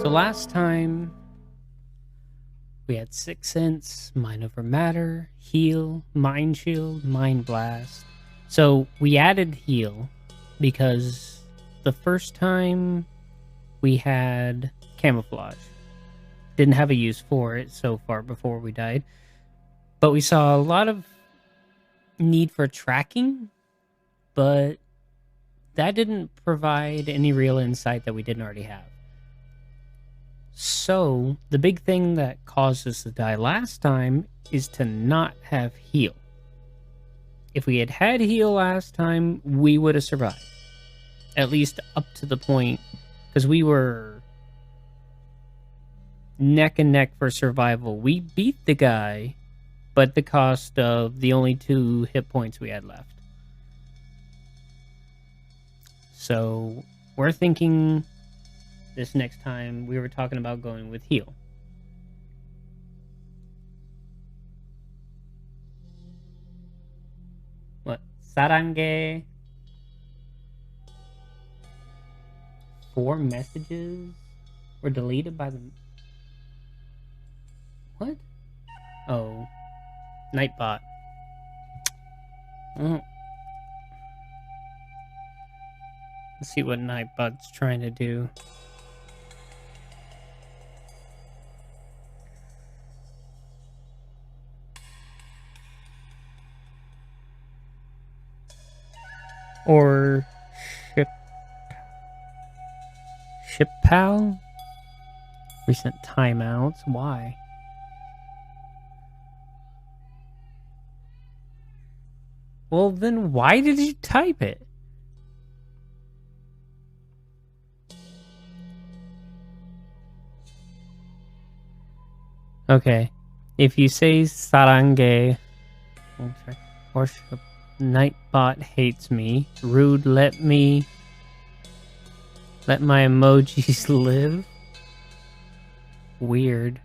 So last time we had Sixth Sense, Mind Over Matter, Heal, Mind Shield, Mind Blast. So we added Heal because the first time we had Camouflage. Didn't have a use for it so far before we died. But we saw a lot of need for tracking, but that didn't provide any real insight that we didn't already have. So, the big thing that caused us to die last time is to not have heal. If we had had heal last time, we would have survived. At least up to the point, because we were neck and neck for survival. We beat the guy, but at the cost of the only 2 hit points we had left. So, we're thinking this next time we were talking about going with heal. What? Sarange? 4 messages were deleted by the... What? Oh. Nightbot. Oh. Let's see what Nightbot's trying to do. Or... Ship Pal? Recent timeouts. Why? Well, then why did you type it? Okay. If you say Sarange... Or Nightbot hates me. Rude, let my emojis live. Weird.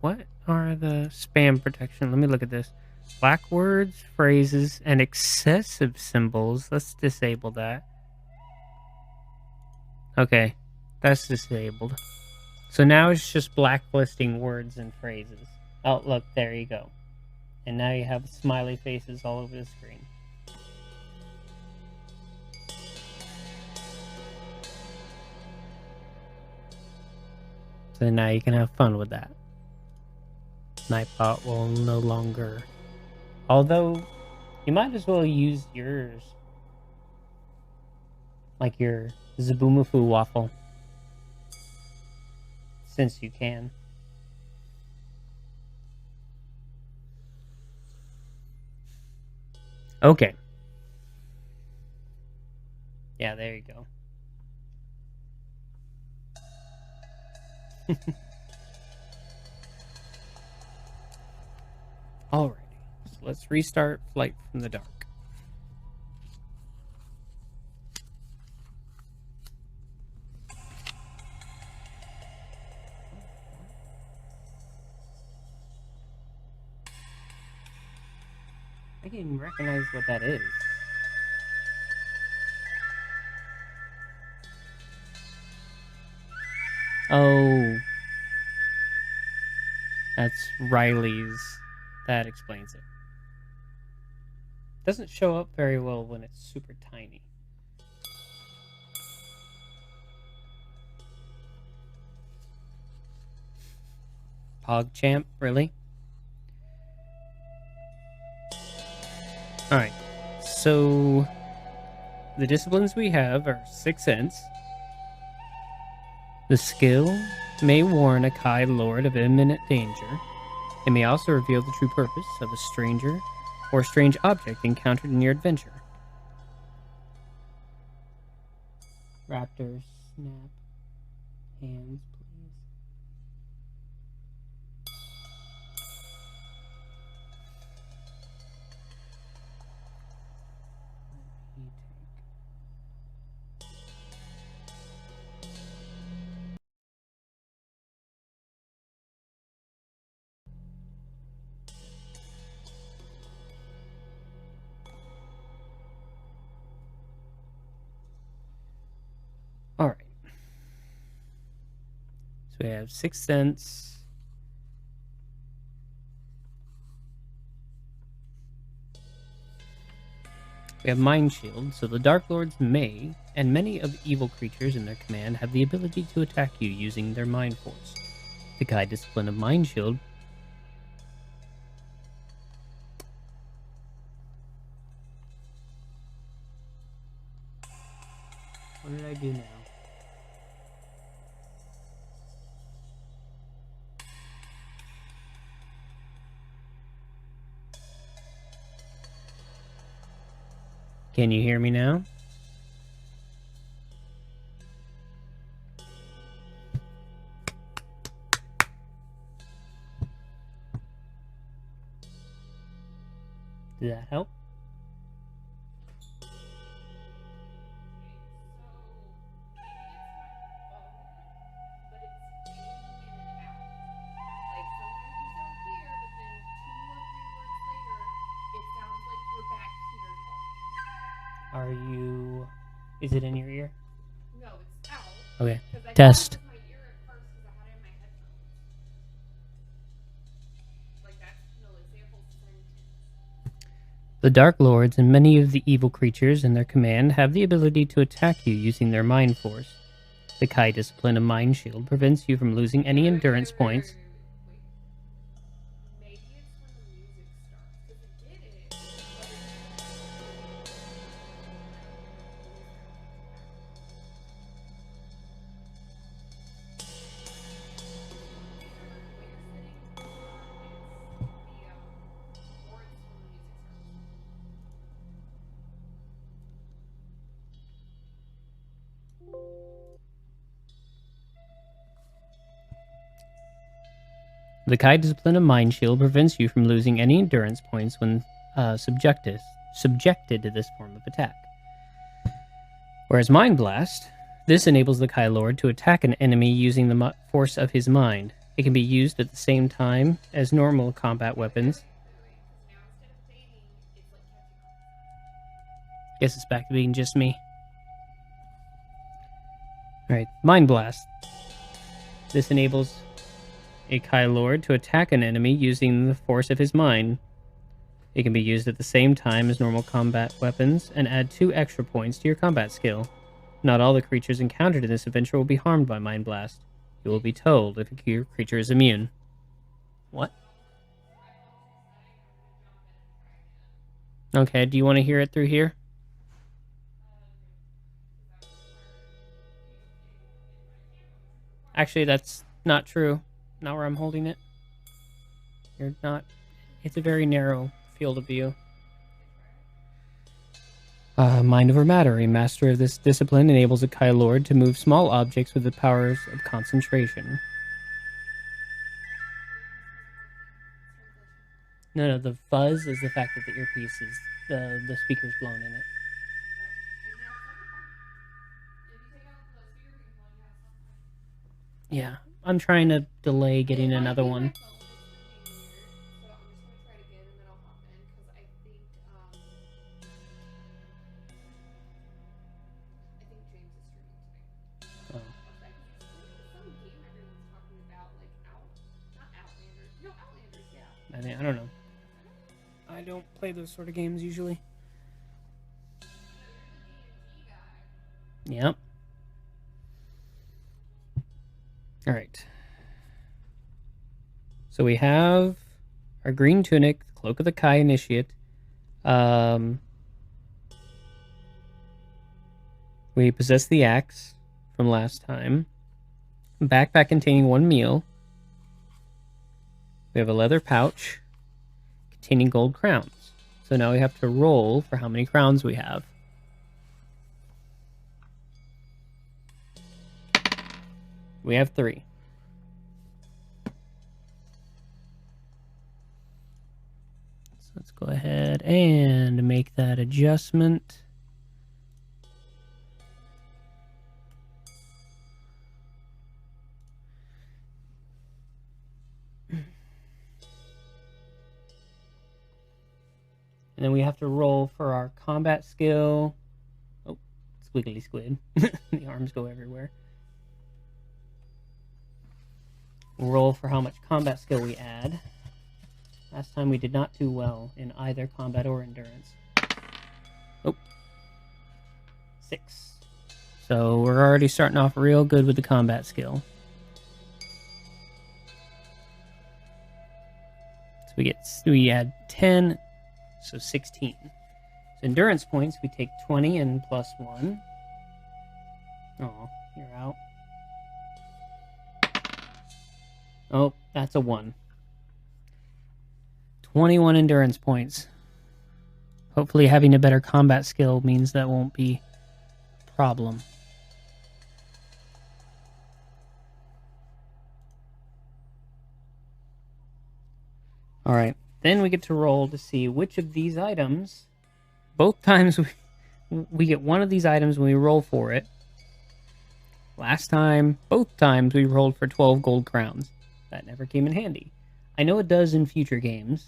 What are the spam protection? Let me look at this. Black words, phrases, and excessive symbols. Let's disable that. Okay, that's disabled. So now it's just blacklisting words and phrases. Oh, look, there you go. And now you have smiley faces all over the screen. So now you can have fun with that. Nightbot will no longer... Although, you might as well use yours. Like your Zabumafu waffle. Since you can. Okay. Yeah, there you go. Alrighty. So let's restart Flight from the Dark. I can't even recognize what that is. Oh. That's Riley's. That explains it. Doesn't show up very well when it's super tiny. PogChamp, really? Alright, so the disciplines we have are Sixth Sense. The skill may warn a Kai Lord of imminent danger. It may also reveal the true purpose of a stranger or strange object encountered in your adventure. Raptor, snap hands, please. So we have Sixth Sense. We have Mind Shield, so the Dark Lords may, and many of the evil creatures in their command, have the ability to attack you using their Mind Force. The Kai Discipline of Mind Shield what did I do now? Can you hear me now? Did that help? Are you... Is it in your ear? No, it's out. Okay. Test. My ear at first because I had it in my headphones. Like that's no example sentence. The Dark Lords and many of the evil creatures in their command have the ability to attack you using their Mind Force. The Kai Discipline of Mind Shield prevents you from losing any endurance points. Wait. Maybe it's when the music starts because it did it. The Kai Discipline of Mind Shield prevents you from losing any endurance points when subjected to this form of attack. Whereas Mind Blast, this enables the Kai Lord to attack an enemy using the force of his mind. It can be used at the same time as normal combat weapons. Guess it's back to being just me. Alright, Mind Blast. This enables a Kai Lord to attack an enemy using the force of his mind. It can be used at the same time as normal combat weapons and add 2 extra points to your combat skill. Not all the creatures encountered in this adventure will be harmed by Mind Blast. You will be told if a creature is immune. What? Okay, do you want to hear it through here? Actually, that's not true. Not where I'm holding it. You're not... It's a very narrow field of view. Mind over Matter. A master of this discipline enables a Kai Lord to move small objects with the powers of concentration. No, the fuzz is the fact that the earpiece is... the speaker's blown in it. Yeah, I'm trying to delay getting another one. I don't know. I don't play those sort of games usually. Yep. Alright. So we have our green tunic, Cloak of the Kai Initiate. We possess the axe from last time. Backpack containing 1 meal. We have a leather pouch containing gold crowns. So now we have to roll for how many crowns we have. We have 3. So let's go ahead and make that adjustment. And then we have to roll for our combat skill. Oh, squiggly squid. The arms go everywhere. We'll roll for how much combat skill we add. Last time we did not do well in either combat or endurance. Oh. 6. So we're already starting off real good with the combat skill. So we add 10, so 16. So endurance points, we take 20 and plus 1. Oh, you're out. Oh, that's a 1. 21 endurance points. Hopefully having a better combat skill means that won't be a problem. Alright, then we get to roll to see which of these items, both times we get one of these items when we roll for it. Last time, both times we rolled for 12 gold crowns. That never came in handy. I know it does in future games,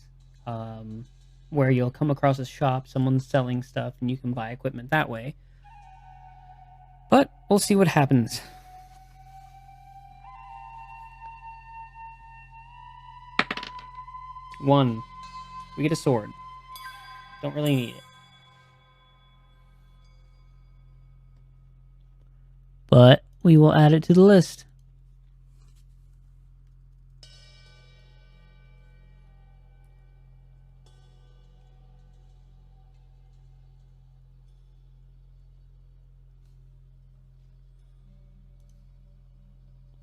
where you'll come across a shop, someone's selling stuff, and you can buy equipment that way. But we'll see what happens. One. We get a sword. Don't really need it. But we will add it to the list.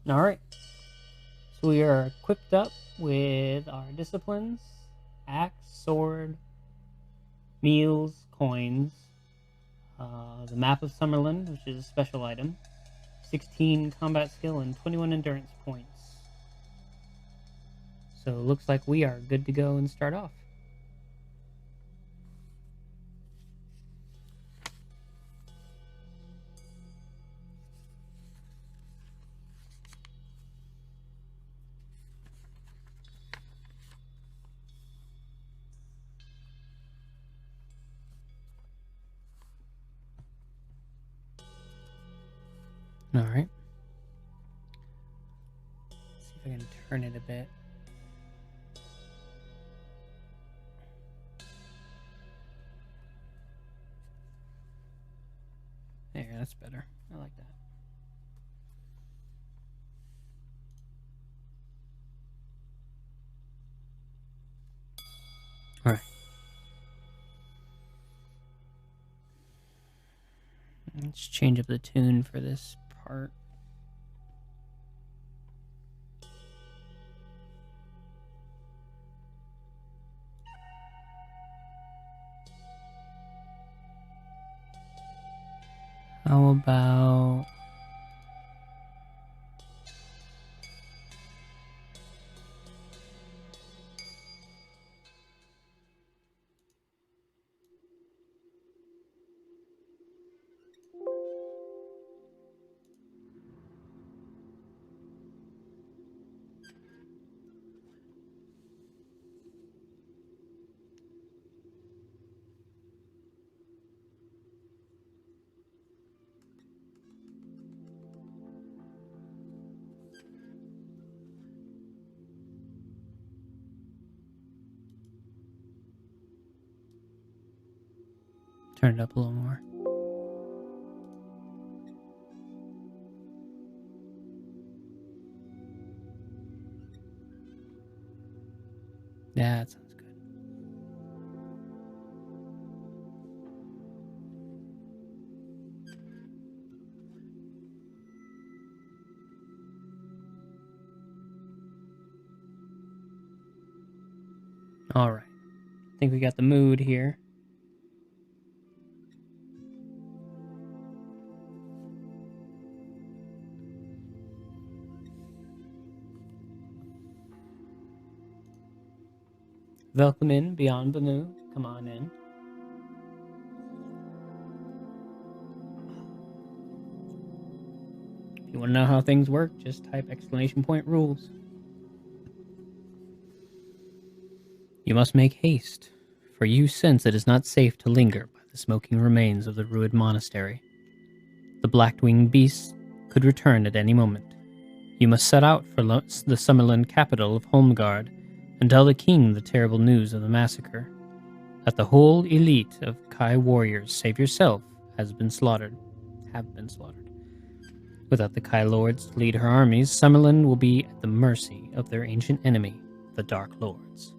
Alright. So we are equipped up with our disciplines, axe, sword, meals, coins, the map of Summerland, which is a special item, 16 combat skill, and 21 endurance points. So it looks like we are good to go and start off. Alright. See if I can turn it a bit. There, that's better. I like that. Alright. Let's change up the tune for this part. How about... turn it up a little more. Yeah, that sounds good. All right. I think we got the mood here. Welcome in, Beyond Banu. Come on in. If you want to know how things work, just type !rules. You must make haste, for you sense it is not safe to linger by the smoking remains of the ruined monastery. The black-winged beasts could return at any moment. You must set out for the Summerland capital of Holmgard and tell the king the terrible news of the massacre. That the whole elite of Kai warriors, save yourself, have been slaughtered. Without the Kai lords to lead her armies, Summerland will be at the mercy of their ancient enemy, the Dark Lords.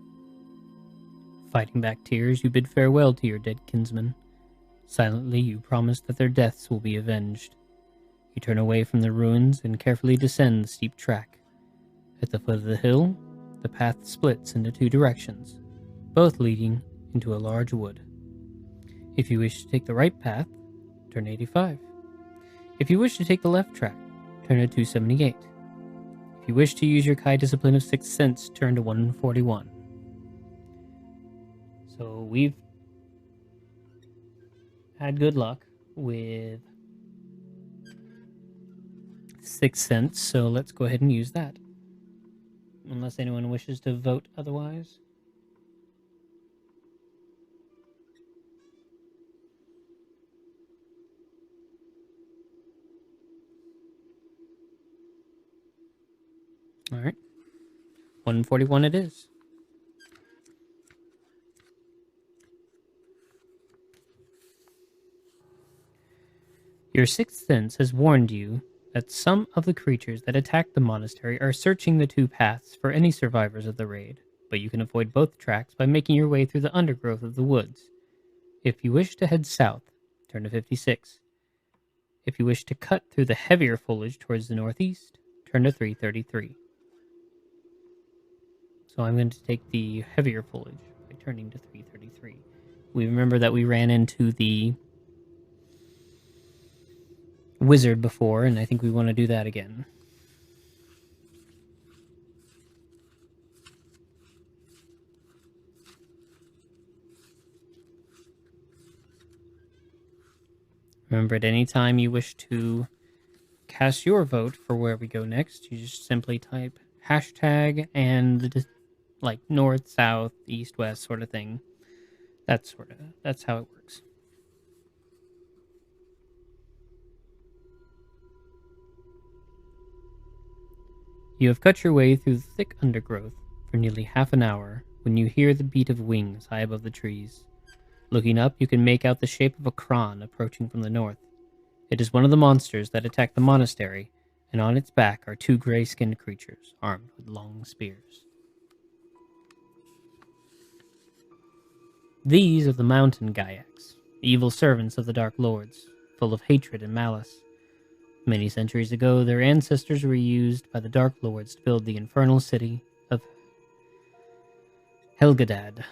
Fighting back tears, you bid farewell to your dead kinsmen. Silently, you promise that their deaths will be avenged. You turn away from the ruins and carefully descend the steep track. At the foot of the hill, the path splits into two directions, both leading into a large wood. If you wish to take the right path, turn 85. If you wish to take the left track, turn to 278. If you wish to use your Kai discipline of Sixth Sense, turn to 141. So we've had good luck with Sixth Sense, so let's go ahead and use that. Unless anyone wishes to vote otherwise. Alright. 141 it is. Your sixth sense has warned you that some of the creatures that attacked the monastery are searching the two paths for any survivors of the raid, but you can avoid both tracks by making your way through the undergrowth of the woods. If you wish to head south, turn to 56. If you wish to cut through the heavier foliage towards the northeast, turn to 333. So I'm going to take the heavier foliage by turning to 333. We remember that we ran into the wizard before, and I think we want to do that again. Remember, at any time you wish to cast your vote for where we go next, you just simply type hashtag and the like north, south, east, west sort of thing. That's how it works. You have cut your way through the thick undergrowth for nearly half an hour when you hear the beat of wings high above the trees. Looking up, you can make out the shape of a Kron approaching from the north. It is one of the monsters that attacked the monastery, and on its back are two gray-skinned creatures armed with long spears. These are the mountain Gaiacs, evil servants of the Dark Lords, full of hatred and malice. Many centuries ago, their ancestors were used by the Dark Lords to build the infernal city of Helgadad,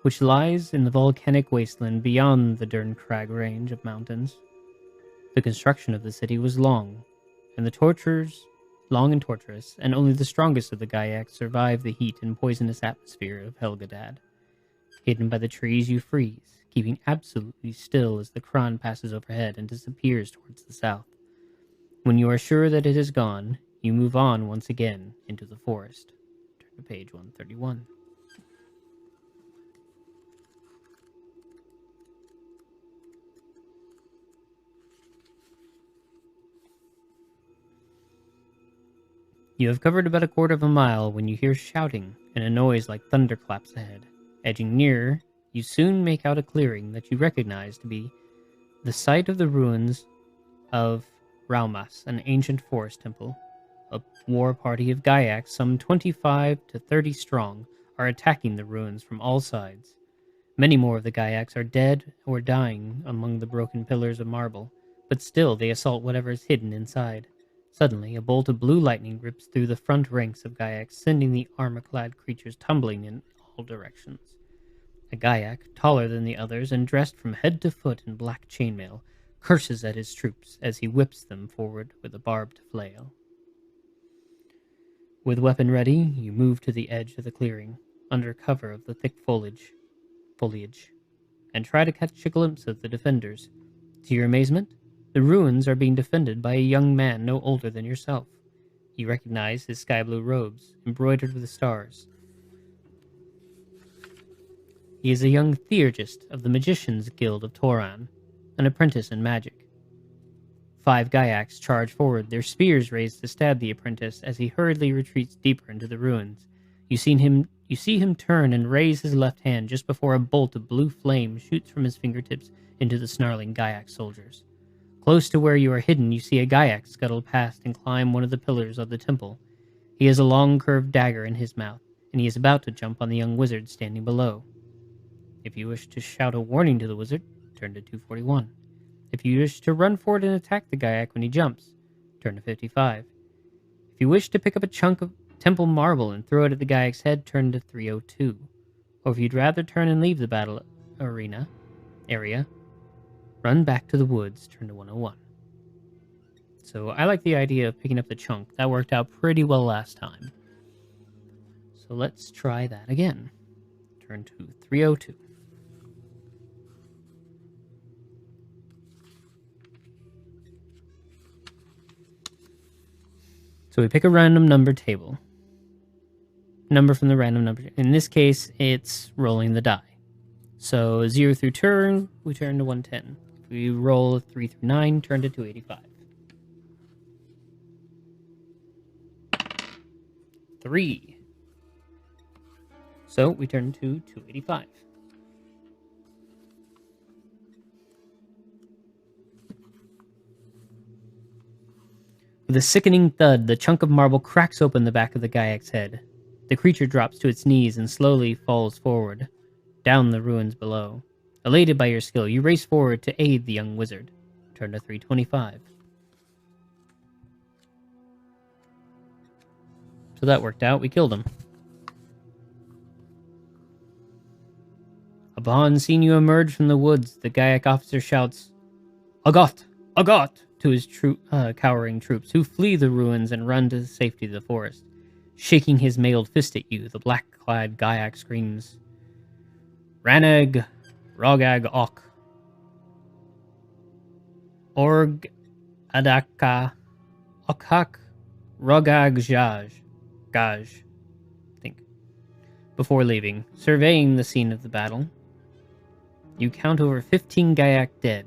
which lies in the volcanic wasteland beyond the Derncrag range of mountains. The construction of the city was long and torturous, and only the strongest of the Gaiacs survived the heat and poisonous atmosphere of Helgadad. Hidden by the trees, you freeze, keeping absolutely still as the Kron passes overhead and disappears towards the south. When you are sure that it is gone, you move on once again into the forest. Turn to page 131. You have covered about a quarter of a mile when you hear shouting and a noise like thunderclaps ahead. Edging nearer, you soon make out a clearing that you recognize to be the site of the ruins of Raumas, an ancient forest temple. A war party of Gaiacs, some 25 to 30 strong, are attacking the ruins from all sides. Many more of the Gaiacs are dead or dying among the broken pillars of marble, but still they assault whatever is hidden inside. Suddenly, a bolt of blue lightning rips through the front ranks of Gaiacs, sending the armor-clad creatures tumbling in all directions. A Gaiac, taller than the others and dressed from head to foot in black chainmail, curses at his troops as he whips them forward with a barbed flail. With weapon ready, you move to the edge of the clearing, under cover of the thick foliage, and try to catch a glimpse of the defenders. To your amazement, the ruins are being defended by a young man no older than yourself. You recognize his sky-blue robes, embroidered with stars. He is a young theurgist of the Magicians Guild of Toran, an apprentice in magic. 5 Gyaks charge forward, their spears raised to stab the apprentice as he hurriedly retreats deeper into the ruins. You see him turn and raise his left hand just before a bolt of blue flame shoots from his fingertips into the snarling Gyak soldiers. Close to where you are hidden, you see a Gyak scuttle past and climb one of the pillars of the temple. He has a long curved dagger in his mouth, and he is about to jump on the young wizard standing below. If you wish to shout a warning to the wizard, turn to 241. If you wish to run forward and attack the Gyak when he jumps, turn to 55. If you wish to pick up a chunk of temple marble and throw it at the Gyak's head, turn to 302. Or if you'd rather turn and leave the battle area, run back to the woods, turn to 101. So I like the idea of picking up the chunk. That worked out pretty well last time. So let's try that again. Turn to 302. So we pick a random number table. Number from the random number. In this case, it's rolling the die. So 0 through turn, we turn to 110. If we roll 3 through 9, turn to 285. 3. So we turn to 285. With a sickening thud, the chunk of marble cracks open the back of the Gyak's head. The creature drops to its knees and slowly falls forward, down the ruins below. Elated by your skill, you race forward to aid the young wizard. Turn to 325. So that worked out. We killed him. Upon seeing you emerge from the woods, the Gyak officer shouts, "Agot! Agot!" to his cowering troops, who flee the ruins and run to the safety of the forest. Shaking his mailed fist at you, the black-clad Gyak screams, "Ranag Rogag Ok! Org Adaka Okhak Rogag Gaj. Think. Before leaving, surveying the scene of the battle, you count over 15 Gyak dead,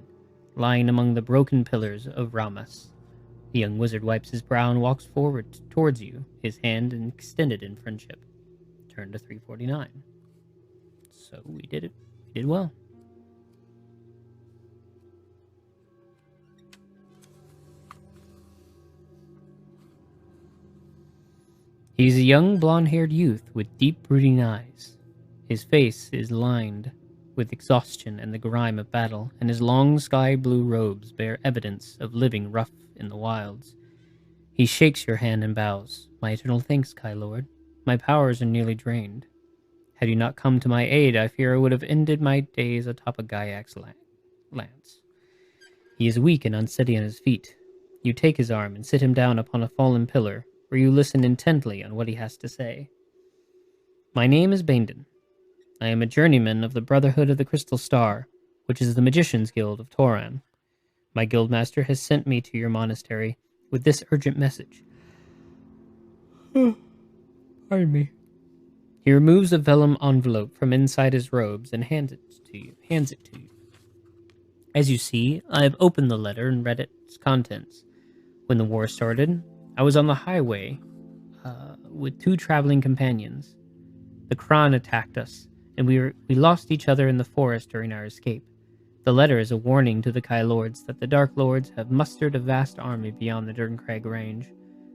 lying among the broken pillars of Ramas. The young wizard wipes his brow and walks forward towards you, his hand extended in friendship. Turn to 349. So we did it. We did well. He's a young blonde-haired youth with deep, brooding eyes. His face is lined with exhaustion and the grime of battle, and his long sky-blue robes bear evidence of living rough in the wilds. He shakes your hand and bows. "My eternal thanks, Kai Lord. My powers are nearly drained. Had you not come to my aid, I fear I would have ended my days atop a Gyak's lance." He is weak and unsteady on his feet. You take his arm and sit him down upon a fallen pillar, where you listen intently on what he has to say. "My name is Baindon. I am a journeyman of the Brotherhood of the Crystal Star, which is the Magician's Guild of Toran. My guildmaster has sent me to your monastery with this urgent message." Pardon me. He removes a vellum envelope from inside his robes and hands it to you. As you see, I have opened the letter and read its contents. When the war started, I was on the highway with 2 traveling companions. The Kran attacked us, and we lost each other in the forest during our escape. The letter is a warning to the Kai Lords that the Dark Lords have mustered a vast army beyond the Derncrag range.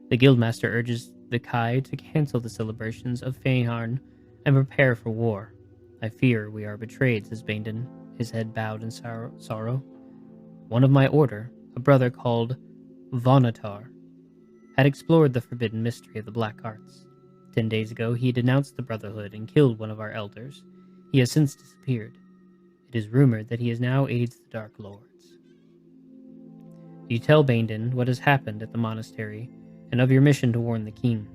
The Guildmaster urges the Kai to cancel the celebrations of Feinharn and prepare for war. "I fear we are betrayed," says Baindon, his head bowed in sorrow. "One of my order, a brother called Vonatar, had explored the forbidden mystery of the black arts. 10 days ago, he denounced the Brotherhood and killed one of our elders. He has since disappeared. It is rumored that he now aids the Dark Lords. You tell Baindon what has happened at the monastery, and of your mission to warn the king."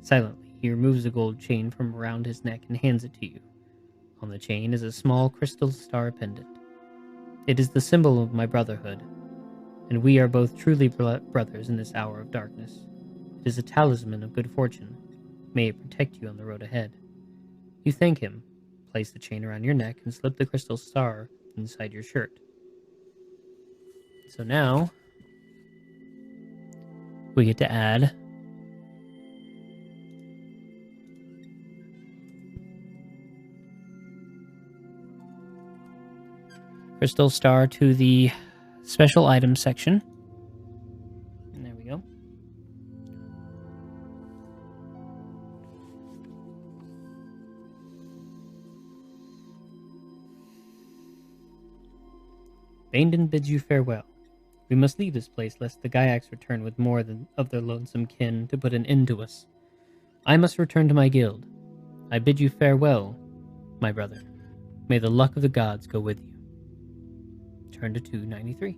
Silently, he removes a gold chain from around his neck and hands it to you. On the chain is a small crystal star pendant. "It is the symbol of my brotherhood, and we are both truly brothers in this hour of darkness. It is a talisman of good fortune. May it protect you on the road ahead." You thank him, place the chain around your neck, and slip the crystal star inside your shirt. So now, We get to add Crystal Star to the special items section. And there we go. Baindon bids you farewell. We must leave this place lest the Gyaks return with more of their lonesome kin to put an end to us. I must return to my guild. I bid you farewell, my brother. May the luck of the gods go with you. Turn to 293.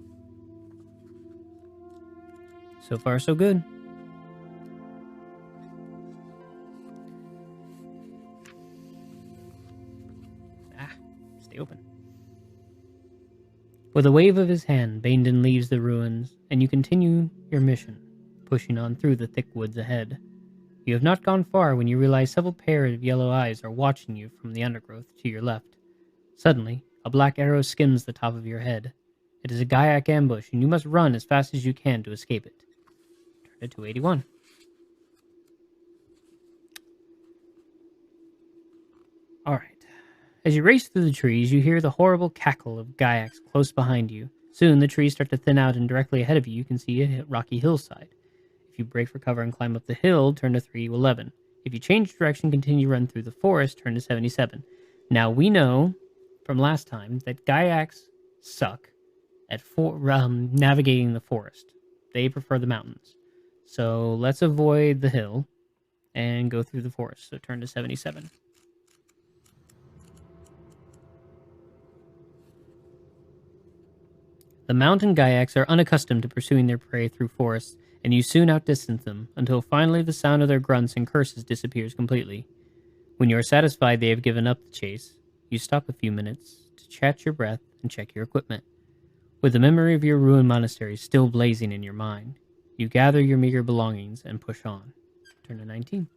So far, so good. Stay open. With a wave of his hand, Baindon leaves the ruins, and you continue your mission, pushing on through the thick woods ahead. You have not gone far when you realize several pairs of yellow eyes are watching you from the undergrowth to your left. Suddenly, a black arrow skims the top of your head. It is a Gaiac ambush, and you must run as fast as you can to escape it. Turn to 281. Alright. As you race through the trees, you hear the horrible cackle of Gaiacs close behind you. Soon, the trees start to thin out, and directly ahead of you can see a rocky hillside. If you break for cover and climb up the hill, turn to 311. If you change direction, continue run through the forest, turn to 77. Now, we know from last time that Gaiacs suck at navigating the forest. They prefer the mountains. So let's avoid the hill and go through the forest. So turn to 77. The mountain Gaiacs are unaccustomed to pursuing their prey through forests, and you soon outdistance them, until finally the sound of their grunts and curses disappears completely. When you are satisfied they have given up the chase, you stop a few minutes to catch your breath and check your equipment. With the memory of your ruined monastery still blazing in your mind, you gather your meager belongings and push on. Turn to 19.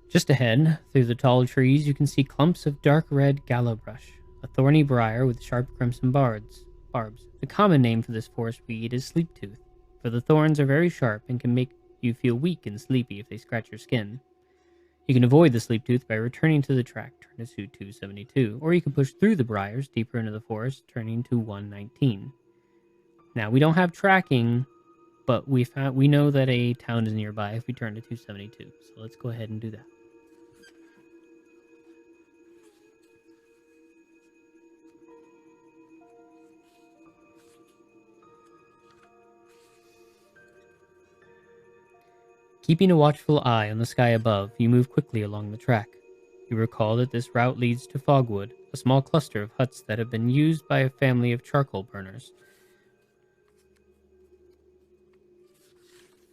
Just ahead, through the tall trees, you can see clumps of dark red gallow brush, a thorny briar with sharp crimson barbs. The common name for this forest weed is sleep-tooth, for the thorns are very sharp and can make you feel weak and sleepy if they scratch your skin. You can avoid the sleep-tooth by returning to the track, turn to 272, or you can push through the briars deeper into the forest, turning to 119. Now, we don't have tracking, but we know that a town is nearby if we turn to 272, so let's go ahead and do that. Keeping a watchful eye on the sky above, you move quickly along the track. You recall that this route leads to Fogwood, a small cluster of huts that have been used by a family of charcoal burners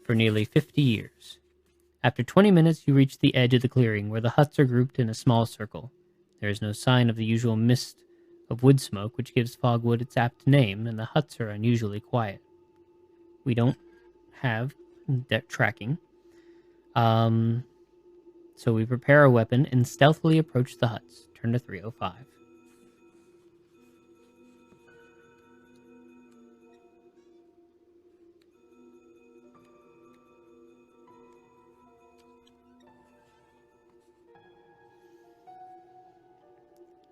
for nearly 50 years. After 20 minutes, you reach the edge of the clearing, where the huts are grouped in a small circle. There is no sign of the usual mist of wood smoke, which gives Fogwood its apt name, and the huts are unusually quiet. We don't have tracking. So we prepare a weapon and stealthily approach the huts. Turn to 305.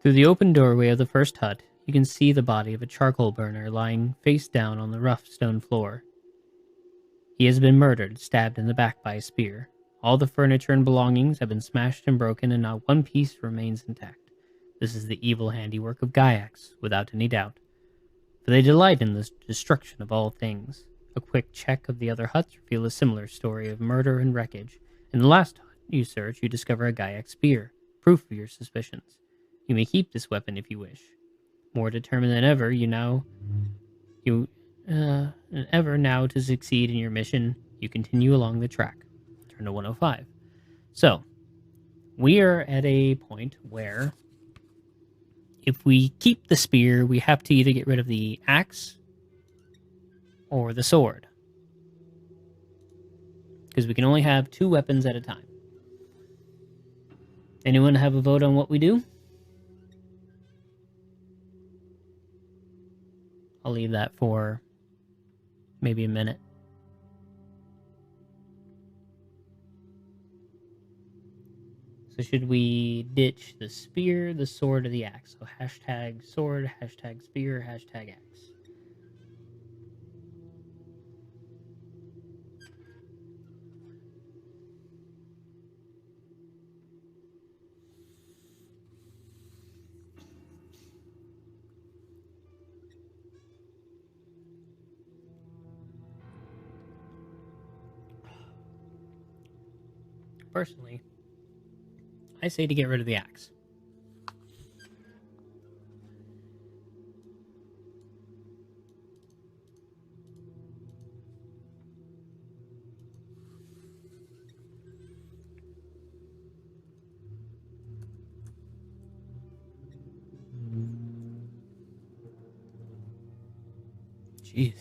Through the open doorway of the first hut, you can see the body of a charcoal burner lying face down on the rough stone floor. He has been murdered, stabbed in the back by a spear. All the furniture and belongings have been smashed and broken, and not one piece remains intact. This is the evil handiwork of Gaiacs, without any doubt. For they delight in the destruction of all things. A quick check of the other huts reveal a similar story of murder and wreckage. In the last hut you search, you discover a Gaiac spear, proof of your suspicions. You may keep this weapon if you wish. More determined than ever, now to succeed in your mission, you continue along the track. Turn to 105. So, we are at a point where if we keep the spear, we have to either get rid of the axe or the sword, because we can only have 2 weapons at a time. Anyone have a vote on what we do? I'll leave that for maybe a minute. So should we ditch the spear, the sword, or the axe? So hashtag sword, hashtag spear, hashtag axe. Personally, I say to get rid of the axe. Jeez.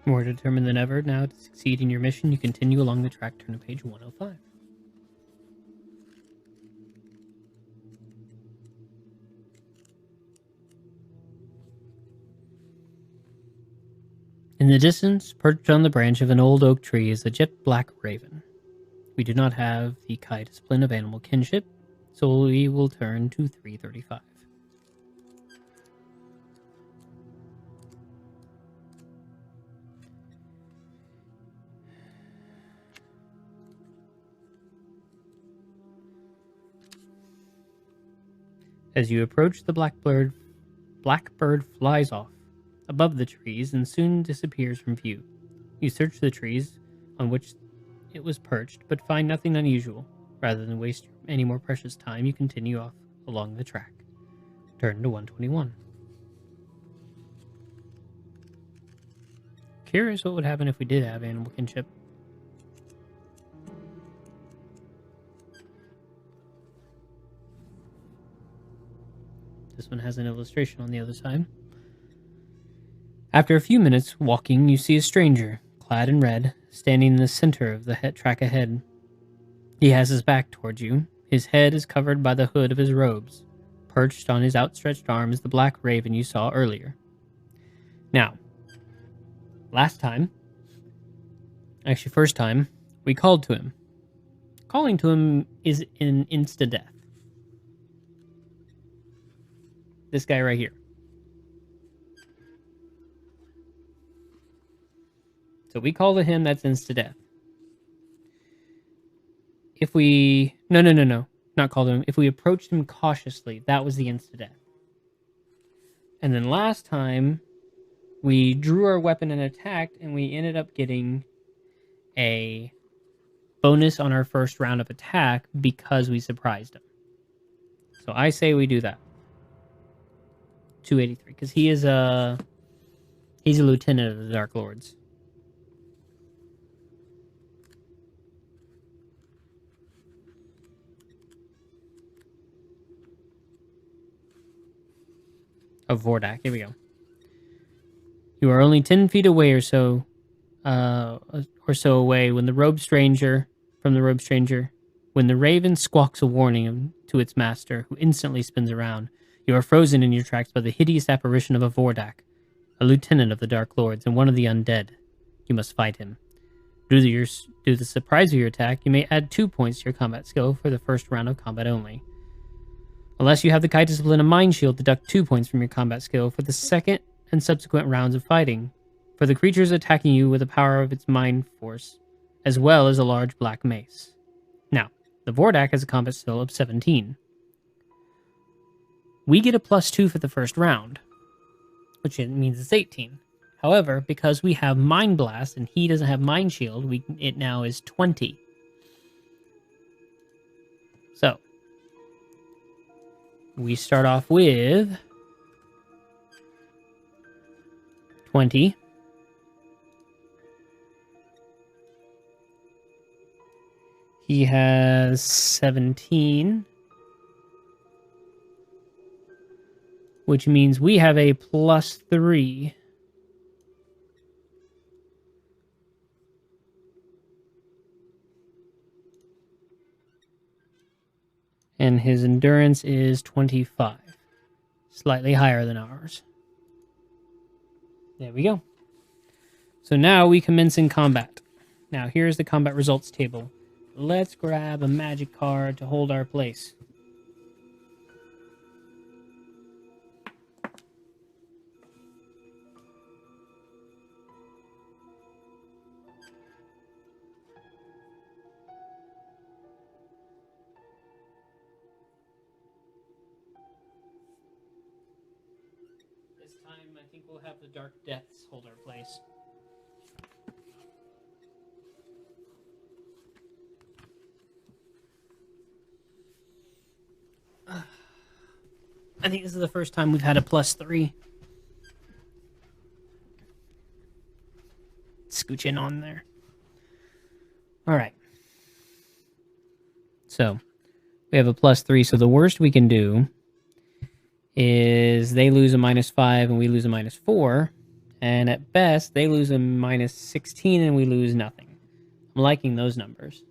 More determined than ever now to succeed in your mission, you continue along the track. Turn to page 105. In the distance, perched on the branch of an old oak tree, is a jet black raven. We do not have the Kai discipline of animal kinship, so we will turn to 335. As you approach, the blackbird flies off above the trees and soon disappears from view. You search the trees on which it was perched, but find nothing unusual. Rather than waste any more precious time, you continue off along the track. Turn to 121. Curious what would happen if we did have animal kinship. This one has an illustration on the other side. After a few minutes walking, you see a stranger, clad in red, standing in the center of the track ahead. He has his back towards you. His head is covered by the hood of his robes. Perched on his outstretched arm is the black raven you saw earlier. Now, first time, we called to him. Calling to him is an insta-death. This guy right here. So we call to him, that's insta-death. If we... No. Not call to him. If we approached him cautiously, that was the insta-death. And then last time, we drew our weapon and attacked, and we ended up getting a bonus on our first round of attack because we surprised him. So I say we do that. 283, because he's a lieutenant of the Dark Lords. Of Vordak, here we go. You are only 10 feet away or so away when the robe stranger, when the raven squawks a warning to its master, who instantly spins around. You are frozen in your tracks by the hideous apparition of a Vordak, a lieutenant of the Dark Lords and one of the undead. You must fight him. Due to the surprise of your attack, you may add 2 points to your combat skill for the first round of combat only. Unless you have the Kai discipline of Mind Shield, deduct 2 points from your combat skill for the second and subsequent rounds of fighting, for the creatures attacking you with the power of its mind force, as well as a large black mace. Now, the Vordak has a combat skill of 17. We get a +2 for the first round, which means it's 18. However, because we have Mind Blast and he doesn't have Mind Shield, it now is 20. So, we start off with 20. He has 17. which means we have a +3. And his endurance is 25. Slightly higher than ours. There we go. So now we commence in combat. Now here's the combat results table. Let's grab a magic card to hold our place. This time I think we'll have the Dark Depths hold our place. I think this is the first time we've had a +3. Scooch in on there. All right. So we have a +3. So the worst we can do is they lose a -5 and we lose a -4. And at best, they lose a -16 and we lose nothing. I'm liking those numbers.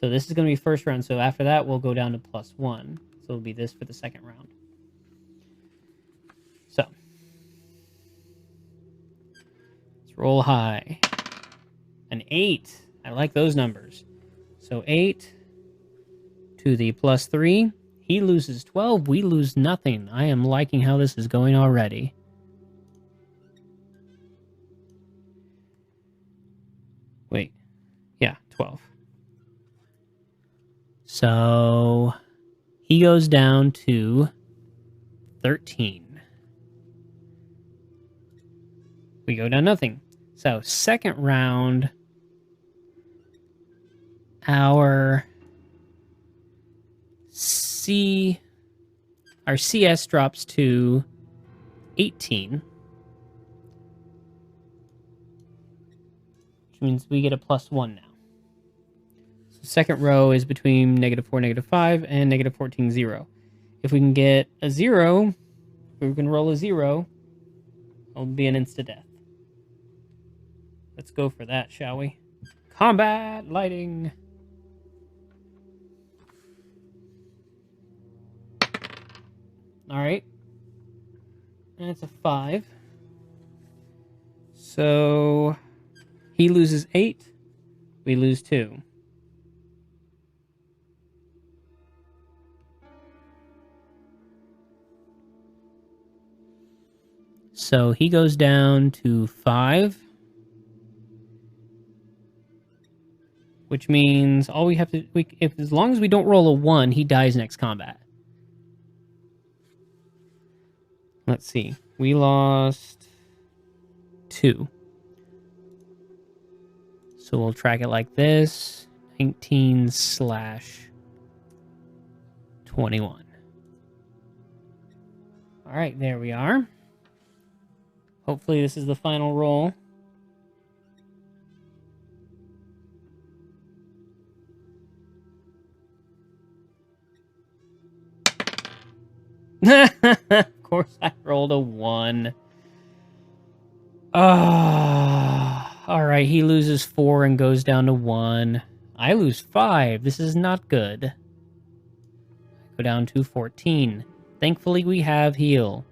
So this is going to be first round. So after that, we'll go down to +1. So it'll be this for the second round. So let's roll high. An 8. I like those numbers. So 8 to the +3. He loses 12. We lose nothing. I am liking how this is going already. Wait. Yeah, 12. So he goes down to 13. We go down nothing. So second round, our CS drops to 18. Which means we get a +1 now. So second row is between -4, -5, and -14, 0. If we can get a 0, if we can roll a 0, it'll be an insta-death. Let's go for that, shall we? Combat lighting. All right. And it's a 5. So he loses 8. We lose 2. So he goes down to 5. Which means all we have to... if as long as we don't roll a 1, he dies next combat. Let's see. We lost 2. So we'll track it like this. 19/21. All right, there we are. Hopefully this is the final roll. Of course I rolled a 1. Alright, he loses 4 and goes down to 1. I lose 5. This is not good. Go down to 14. Thankfully we have heal.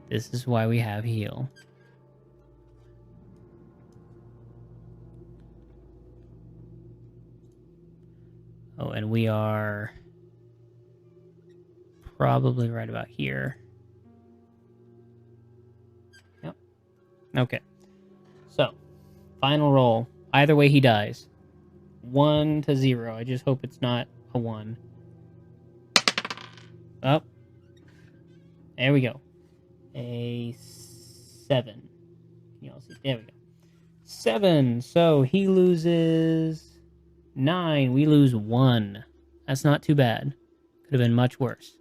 This is why we have heal. Oh, and we are probably right about here. Yep. Okay. So, final roll. Either way, he dies. 1 to 0. I just hope it's not a 1. Oh. There we go. A 7. You all see? There we go. 7. So, he loses 9. We lose 1. That's not too bad. Could have been much worse.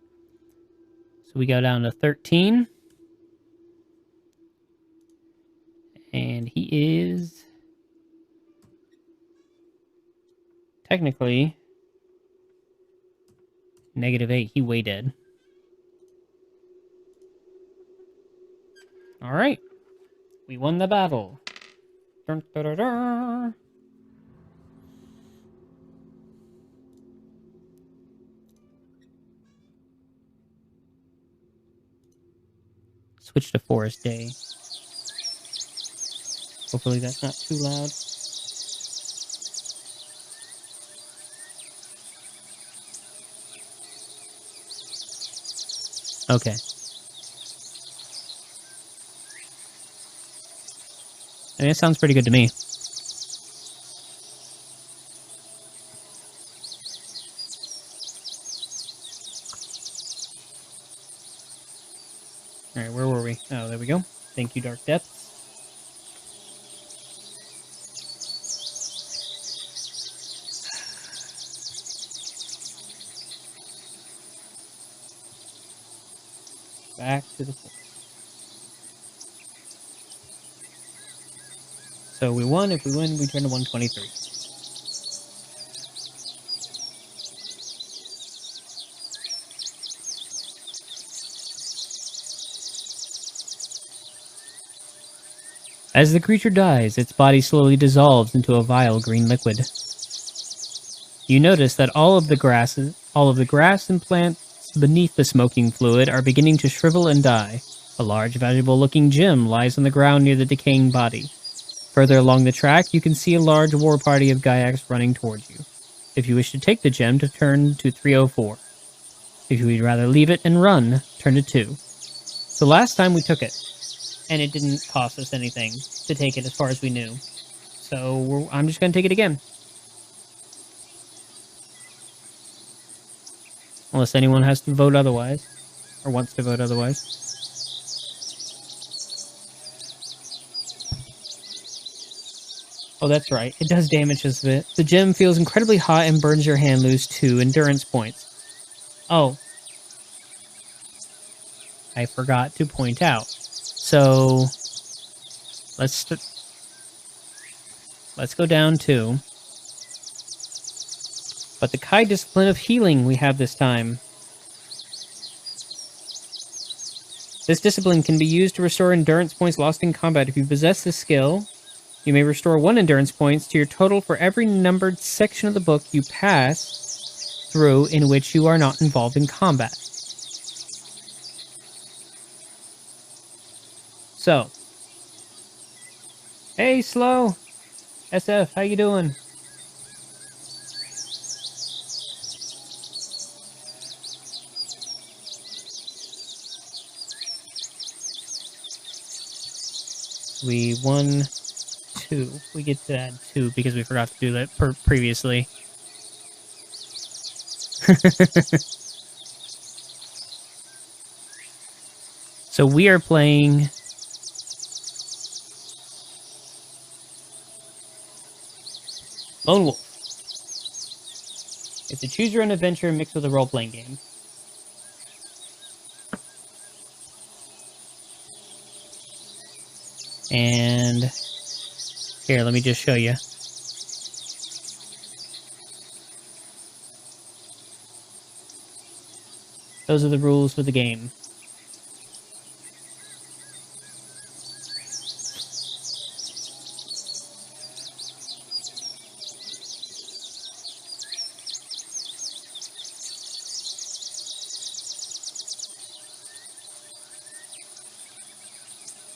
So we go down to 13. And he is technically -8. He way dead. Alright. We won the battle. Dun, dun, dun, dun. Switch to Forest Day. Hopefully that's not too loud. Okay. I mean, it sounds pretty good to me. Alright, where were we? Oh, there we go. Thank you, Dark Depths. Back to the forest. So we won. If we win, we turn to 123. As the creature dies, its body slowly dissolves into a vile green liquid. You notice that all of the grass and plants beneath the smoking fluid are beginning to shrivel and die. A large, valuable-looking gem lies on the ground near the decaying body. Further along the track, you can see a large war party of Gyaks running towards you. If you wish to take the gem, turn to 304. If you would rather leave it and run, turn to 2. So last time we took it, and it didn't cost us anything to take it as far as we knew. So I'm just going to take it again. Unless anyone has to vote otherwise, or wants to vote otherwise. Oh, that's right. It does damage us a bit. The gem feels incredibly hot and burns your hand, lose 2 endurance points. Oh. I forgot to point out. So, let's go down 2. But the Kai Discipline of Healing we have this time. This discipline can be used to restore endurance points lost in combat. If you possess this skill, you may restore 1 endurance points to your total for every numbered section of the book you pass through in which you are not involved in combat. So, hey, Slow! SF, how you doing? We won 2. We get to add 2 because we forgot to do that previously. So we are playing Lone Wolf. It's a choose your own adventure mixed with a role-playing game. And here, let me just show you. Those are the rules for the game.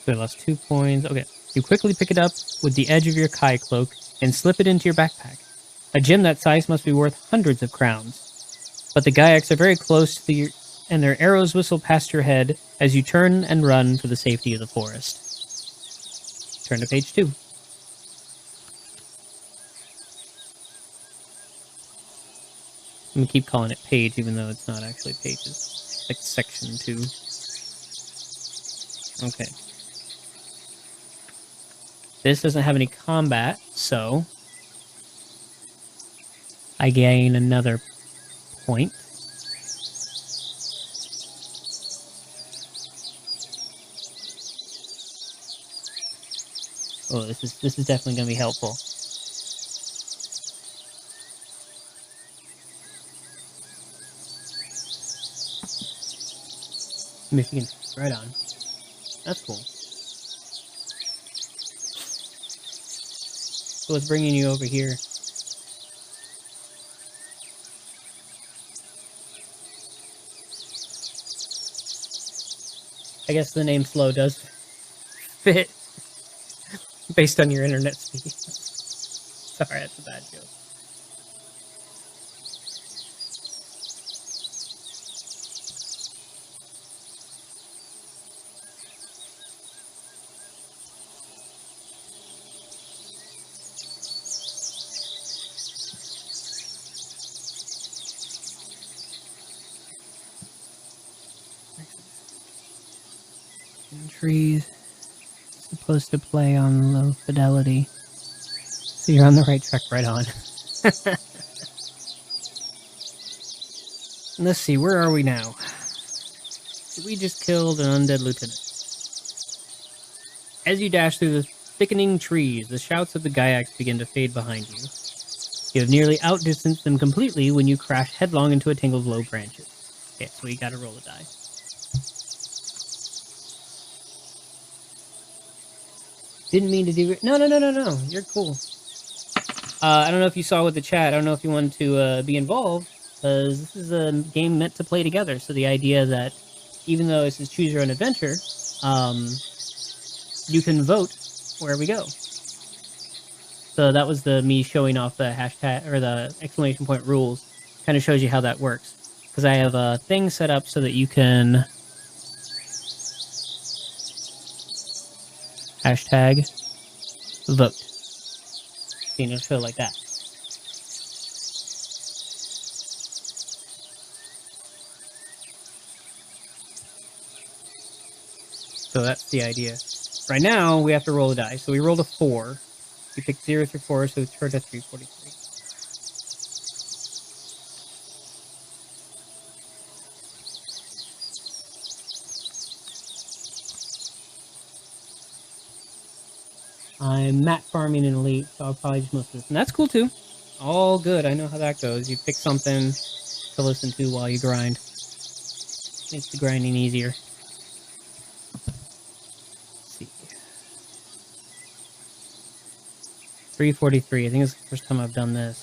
So I lost 2 points. Okay. You quickly pick it up with the edge of your Kai cloak and slip it into your backpack. A gem that size must be worth hundreds of crowns. But the Gyaks are very close to you, and their arrows whistle past your head as you turn and run for the safety of the forest. Turn to page 2. I'm going to keep calling it page, even though it's not actually pages. It's like section 2. Okay. This doesn't have any combat, so I gain another point. Oh, this is definitely going to be helpful. Michigan, right on. That's cool. So what's bringing you over here? I guess the name Slow does fit based on your internet speed. Sorry, that's a bad joke. Trees supposed to play on low fidelity, so you're on the right track. Right on. Let's see, where are we now? We just killed an undead lieutenant. As you dash through the thickening trees, the shouts of the Gyaks begin to fade behind you. You have nearly outdistanced them completely when you crash headlong into a tangle of low branches. Okay, so we gotta roll a die. Didn't mean to do it. No. You're cool. I don't know if you saw with the chat. I don't know if you wanted to be involved, because this is a game meant to play together. So the idea that even though this is choose your own adventure, you can vote where we go. So that was me showing off the hashtag or the exclamation point rules. Kind of shows you how that works. Because I have a thing set up so that you can hashtag vote. You know, show like that. So that's the idea. Right now, we have to roll a die. So we rolled a 4. We picked 0 through 4, so it's turned to 343. I'm mat farming in Elite, so I'll probably just most of this. And that's cool too. All good. I know how that goes. You pick something to listen to while you grind. Makes the grinding easier. Let's see. 343. I think it's the first time I've done this.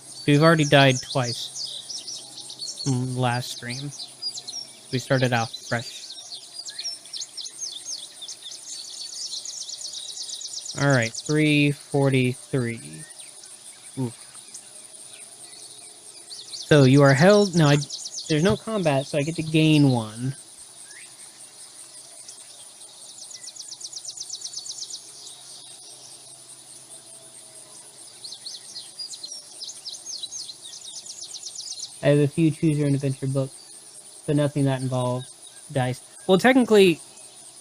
So we've already died twice from last stream. We started out fresh. Alright, 343. Oof. So you are held... No, there's no combat, so I get to gain 1. I have a few choose your own adventure books, but nothing that involves dice. Well, technically,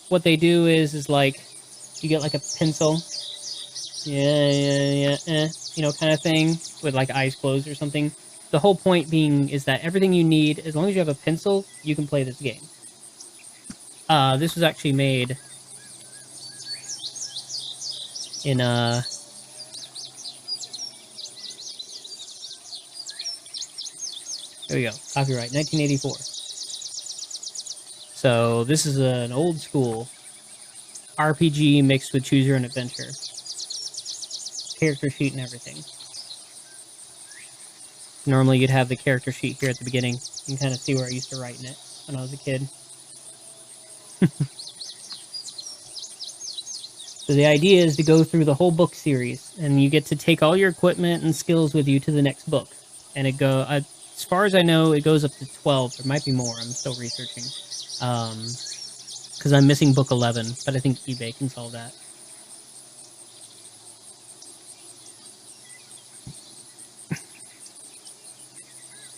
what they do is like, you get like a pencil, you know, kind of thing, with like eyes closed or something. The whole point being is that everything you need, as long as you have a pencil, you can play this game. This was actually made in there we go, copyright, 1984. So this is an old school RPG mixed with choose your own adventure. Character sheet and everything. Normally you'd have the character sheet here at the beginning. You can kind of see where I used to write in it when I was a kid. So the idea is to go through the whole book series, and you get to take all your equipment and skills with you to the next book. And as far as I know, it goes up to 12. There might be more. I'm still researching. Because I'm missing book 11, but I think eBay can solve that.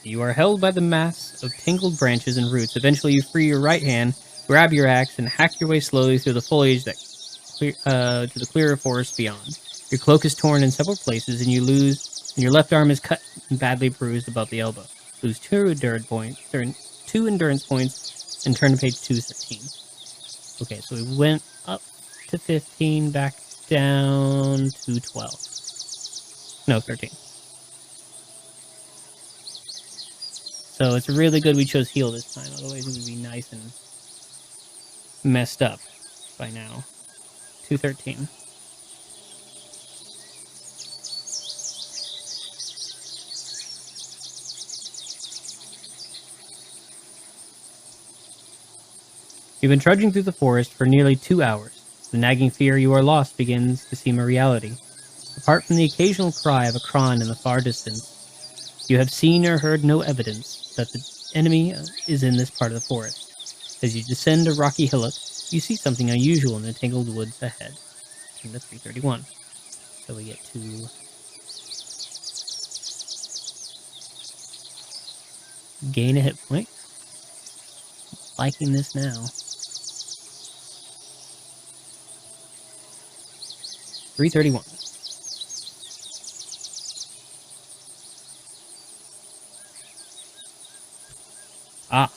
You are held by the mass of tangled branches and roots. Eventually you free your right hand, grab your axe, and hack your way slowly through the foliage to the clearer forest beyond. Your cloak is torn in several places, and your left arm is cut and badly bruised above the elbow. Lose 2 endurance points, and turn to page 213. Okay, so we went up to 15, back down to 12. No, 13. So it's really good we chose heal this time, otherwise it would be nice and messed up by now. 213. You've been trudging through the forest for nearly 2 hours. The nagging fear you are lost begins to seem a reality. Apart from the occasional cry of a cron in the far distance, you have seen or heard no evidence that the enemy is in this part of the forest. As you descend a rocky hillock, you see something unusual in the tangled woods ahead. Turn to 331. So we get to gain a hit point. Liking this now. 331. Ah,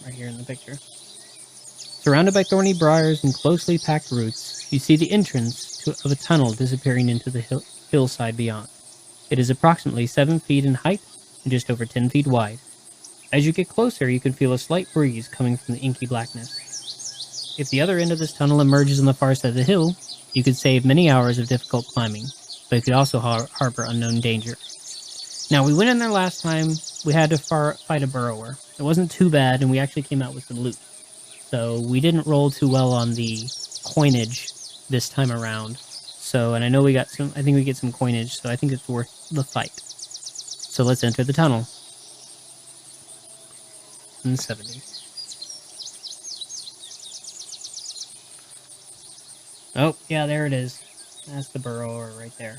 right here in the picture. Surrounded by thorny briars and closely packed roots, you see the entrance of a tunnel disappearing into the hillside beyond. It is approximately 7 feet in height and just over 10 feet wide. As you get closer, you can feel a slight breeze coming from the inky blackness. If the other end of this tunnel emerges on the far side of the hill, you could save many hours of difficult climbing, but it could also harbor unknown danger. Now, we went in there last time. We had to fight a burrower. It wasn't too bad, and we actually came out with some loot. So we didn't roll too well on the coinage this time around. So, and I know we got some, I think we get some coinage, so I think it's worth the fight. So let's enter the tunnel. 170. Oh, yeah, there it is. That's the burrower right there.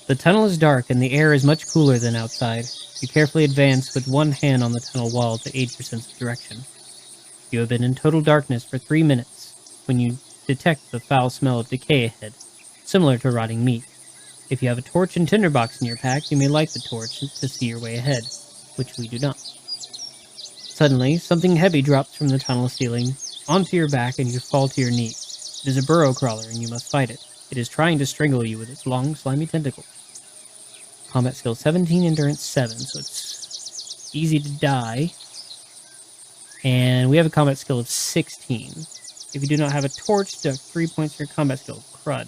The tunnel is dark and the air is much cooler than outside. You carefully advance with one hand on the tunnel wall to aid your sense of direction. You have been in total darkness for 3 minutes when you detect the foul smell of decay ahead, similar to rotting meat. If you have a torch and tinderbox in your pack, you may light the torch to see your way ahead, which we do not. Suddenly, something heavy drops from the tunnel ceiling onto your back and you fall to your knees. It is a burrow crawler and you must fight it. It is trying to strangle you with its long, slimy tentacles. Combat skill 17, endurance 7, so it's easy to die. And we have a combat skill of 16. If you do not have a torch, deduct 3 points for your combat skill. Crud.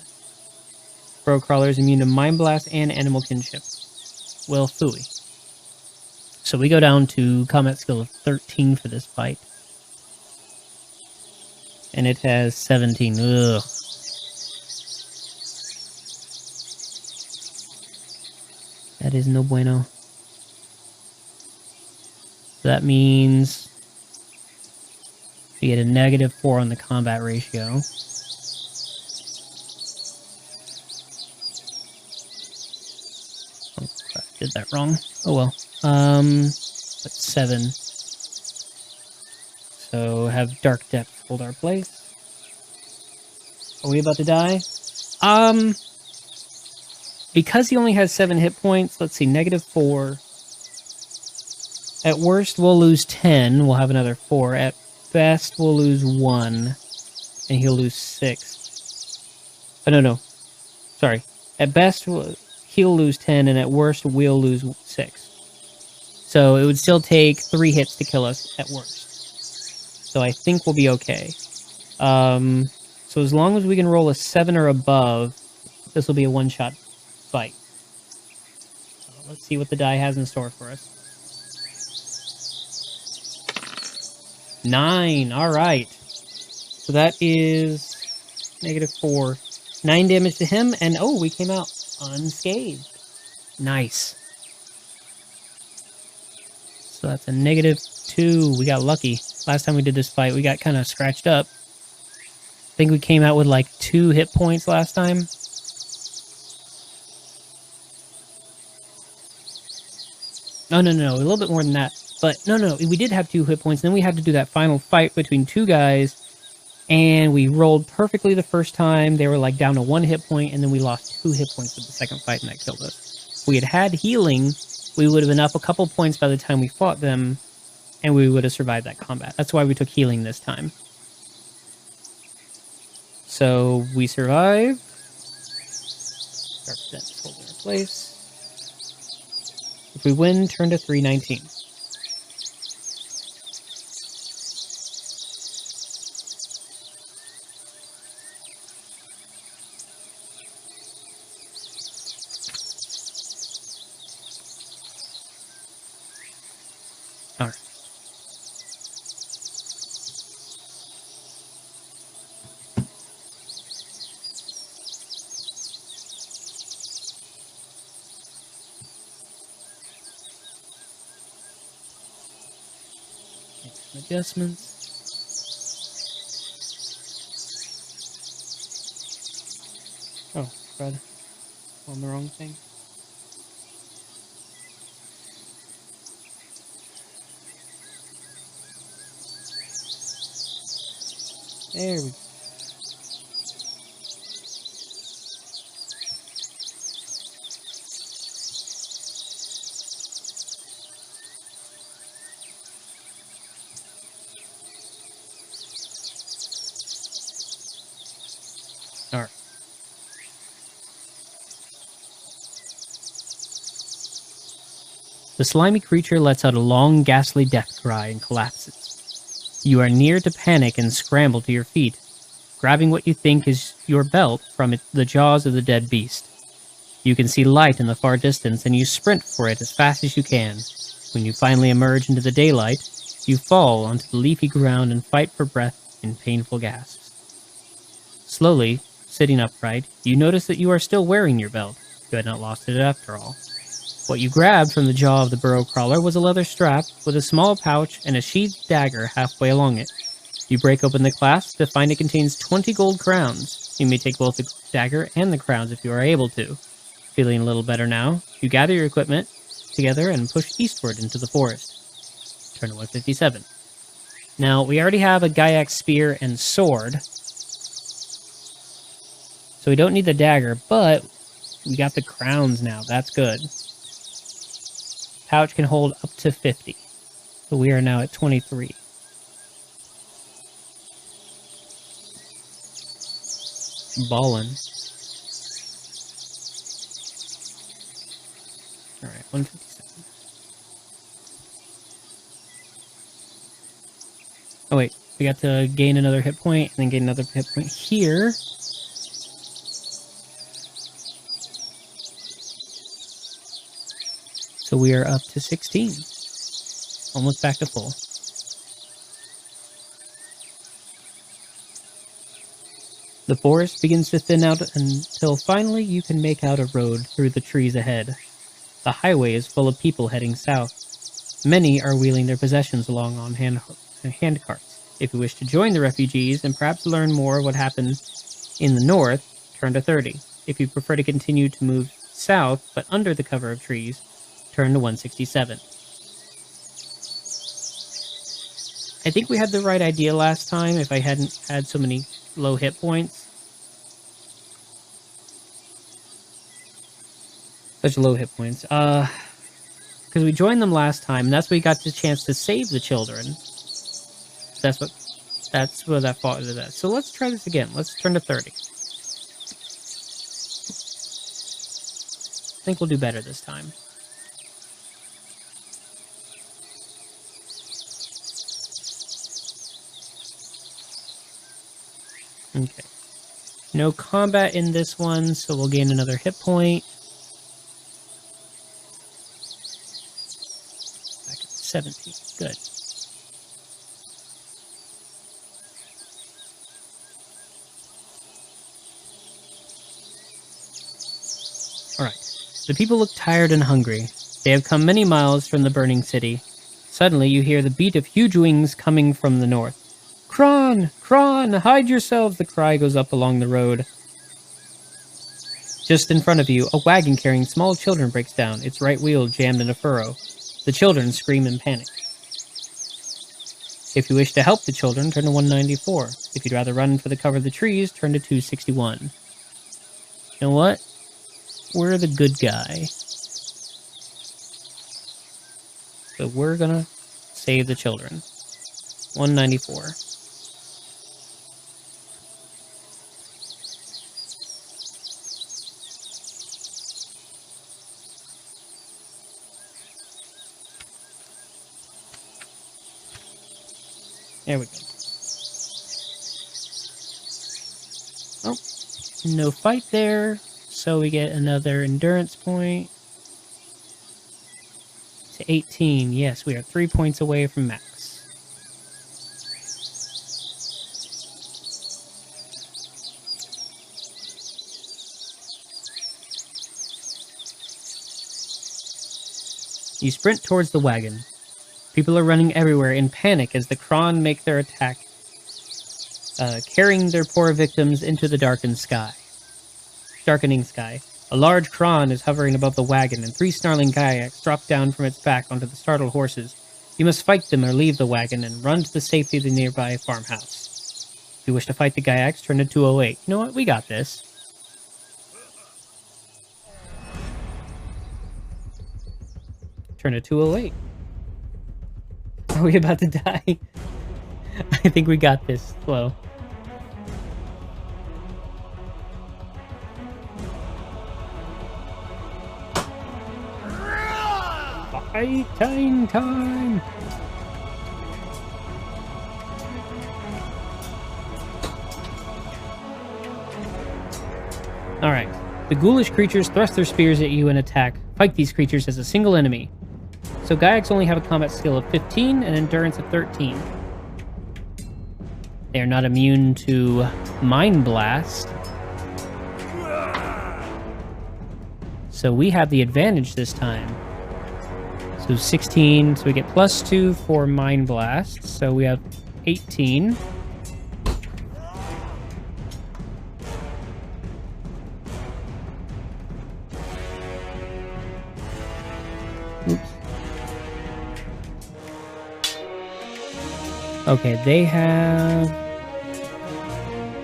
Burrow crawler is immune to Mind Blast and Animal Kinship. Well, phooey. So we go down to combat skill of 13 for this fight. And it has 17. Ugh. That is no bueno. That means we get a -4 on the combat ratio. Oh, crap, did that wrong. Oh well. That's 7. So have Dark Depth hold our place. Are we about to die? Because he only has 7 hit points, let's see, -4. At worst, we'll lose 10. We'll have another 4. At best, we'll lose 1. And he'll lose 6. Oh, no. Sorry. At best, he'll lose 10, and at worst, we'll lose 6. So it would still take 3 hits to kill us at worst. So I think we'll be okay. So as long as we can roll a 7 or above, this will be a one-shot fight. So let's see what the die has in store for us. 9. All right. So that is -4. 9 damage to him, and oh, we came out unscathed. Nice. So that's a -2. We got lucky. Last time we did this fight, we got kind of scratched up. I think we came out with like 2 hit points last time. No, a little bit more than that. But no, we did have 2 hit points. Then we had to do that final fight between 2 guys. And we rolled perfectly the first time. They were like down to 1 hit point. And then we lost 2 hit points with the second fight and that killed us. If we had healing, we would have been up a couple points by the time we fought them. And we would have survived that combat. That's why we took healing this time. So we survive. Dark Depths holding our place. If we win, turn to 319. Alright. Make some adjustments. Oh, God. On the wrong thing. There we go. All right. The slimy creature lets out a long, ghastly death cry and collapses. You are near to panic and scramble to your feet, grabbing what you think is your belt from the jaws of the dead beast. You can see light in the far distance, and you sprint for it as fast as you can. When you finally emerge into the daylight, you fall onto the leafy ground and fight for breath in painful gasps. Slowly, sitting upright, you notice that you are still wearing your belt. You had not lost it after all. What you grabbed from the jaw of the burrow crawler was a leather strap with a small pouch and a sheathed dagger halfway along it. You break open the clasp to find it contains 20 gold crowns. You may take both the dagger and the crowns if you are able to. Feeling a little better now, you gather your equipment together and push eastward into the forest. Turn to 157. Now, we already have a Gaiac spear and sword, so we don't need the dagger, but we got the crowns now. That's good. Pouch can hold up to 50. So we are now at 23. Ballin'. Alright, 157. Oh wait, we got to gain another hit point, and then gain another hit point here. So we are up to 16. Almost back to full. The forest begins to thin out until finally you can make out a road through the trees ahead. The highway is full of people heading south. Many are wheeling their possessions along on hand carts. If you wish to join the refugees and perhaps learn more of what happened in the north, turn to 30. If you prefer to continue to move south but under the cover of trees, turn to 167. I think we had the right idea last time if I hadn't had so many low hit points. Such low hit points. Because we joined them last time, and that's where we got the chance to save the children. That's where that fought into that. So let's try this again. Let's turn to 30. I think we'll do better this time. Okay. No combat in this one, so we'll gain another hit point. Back at 17. Good. Alright. The people look tired and hungry. They have come many miles from the burning city. Suddenly you hear the beat of huge wings coming from the north. Kron! Kron! Hide yourselves! The cry goes up along the road. Just in front of you, a wagon carrying small children breaks down, its right wheel jammed in a furrow. The children scream in panic. If you wish to help the children, turn to 194. If you'd rather run for the cover of the trees, turn to 261. You know what? We're the good guy. So we're gonna save the children. 194. There we go. Oh, no fight there, so we get another endurance point. To 18, yes, we are 3 points away from max. You sprint towards the wagon. People are running everywhere in panic as the Kron make their attack, carrying their poor victims into the darkening sky. A large Kron is hovering above the wagon, and 3 snarling kayaks drop down from its back onto the startled horses. You must fight them or leave the wagon and run to the safety of the nearby farmhouse. If you wish to fight the kayaks, turn to 208. You know what? We got this. Turn to 208. Are we about to die? I think we got this, Flo. Fighting time! Alright. The ghoulish creatures thrust their spears at you and attack. Fight these creatures as a single enemy. So Gaiacs only have a combat skill of 15 and endurance of 13. They are not immune to Mind Blast. So we have the advantage this time. So 16, so we get +2 for Mind Blast. So we have 18. Oops. Okay, they have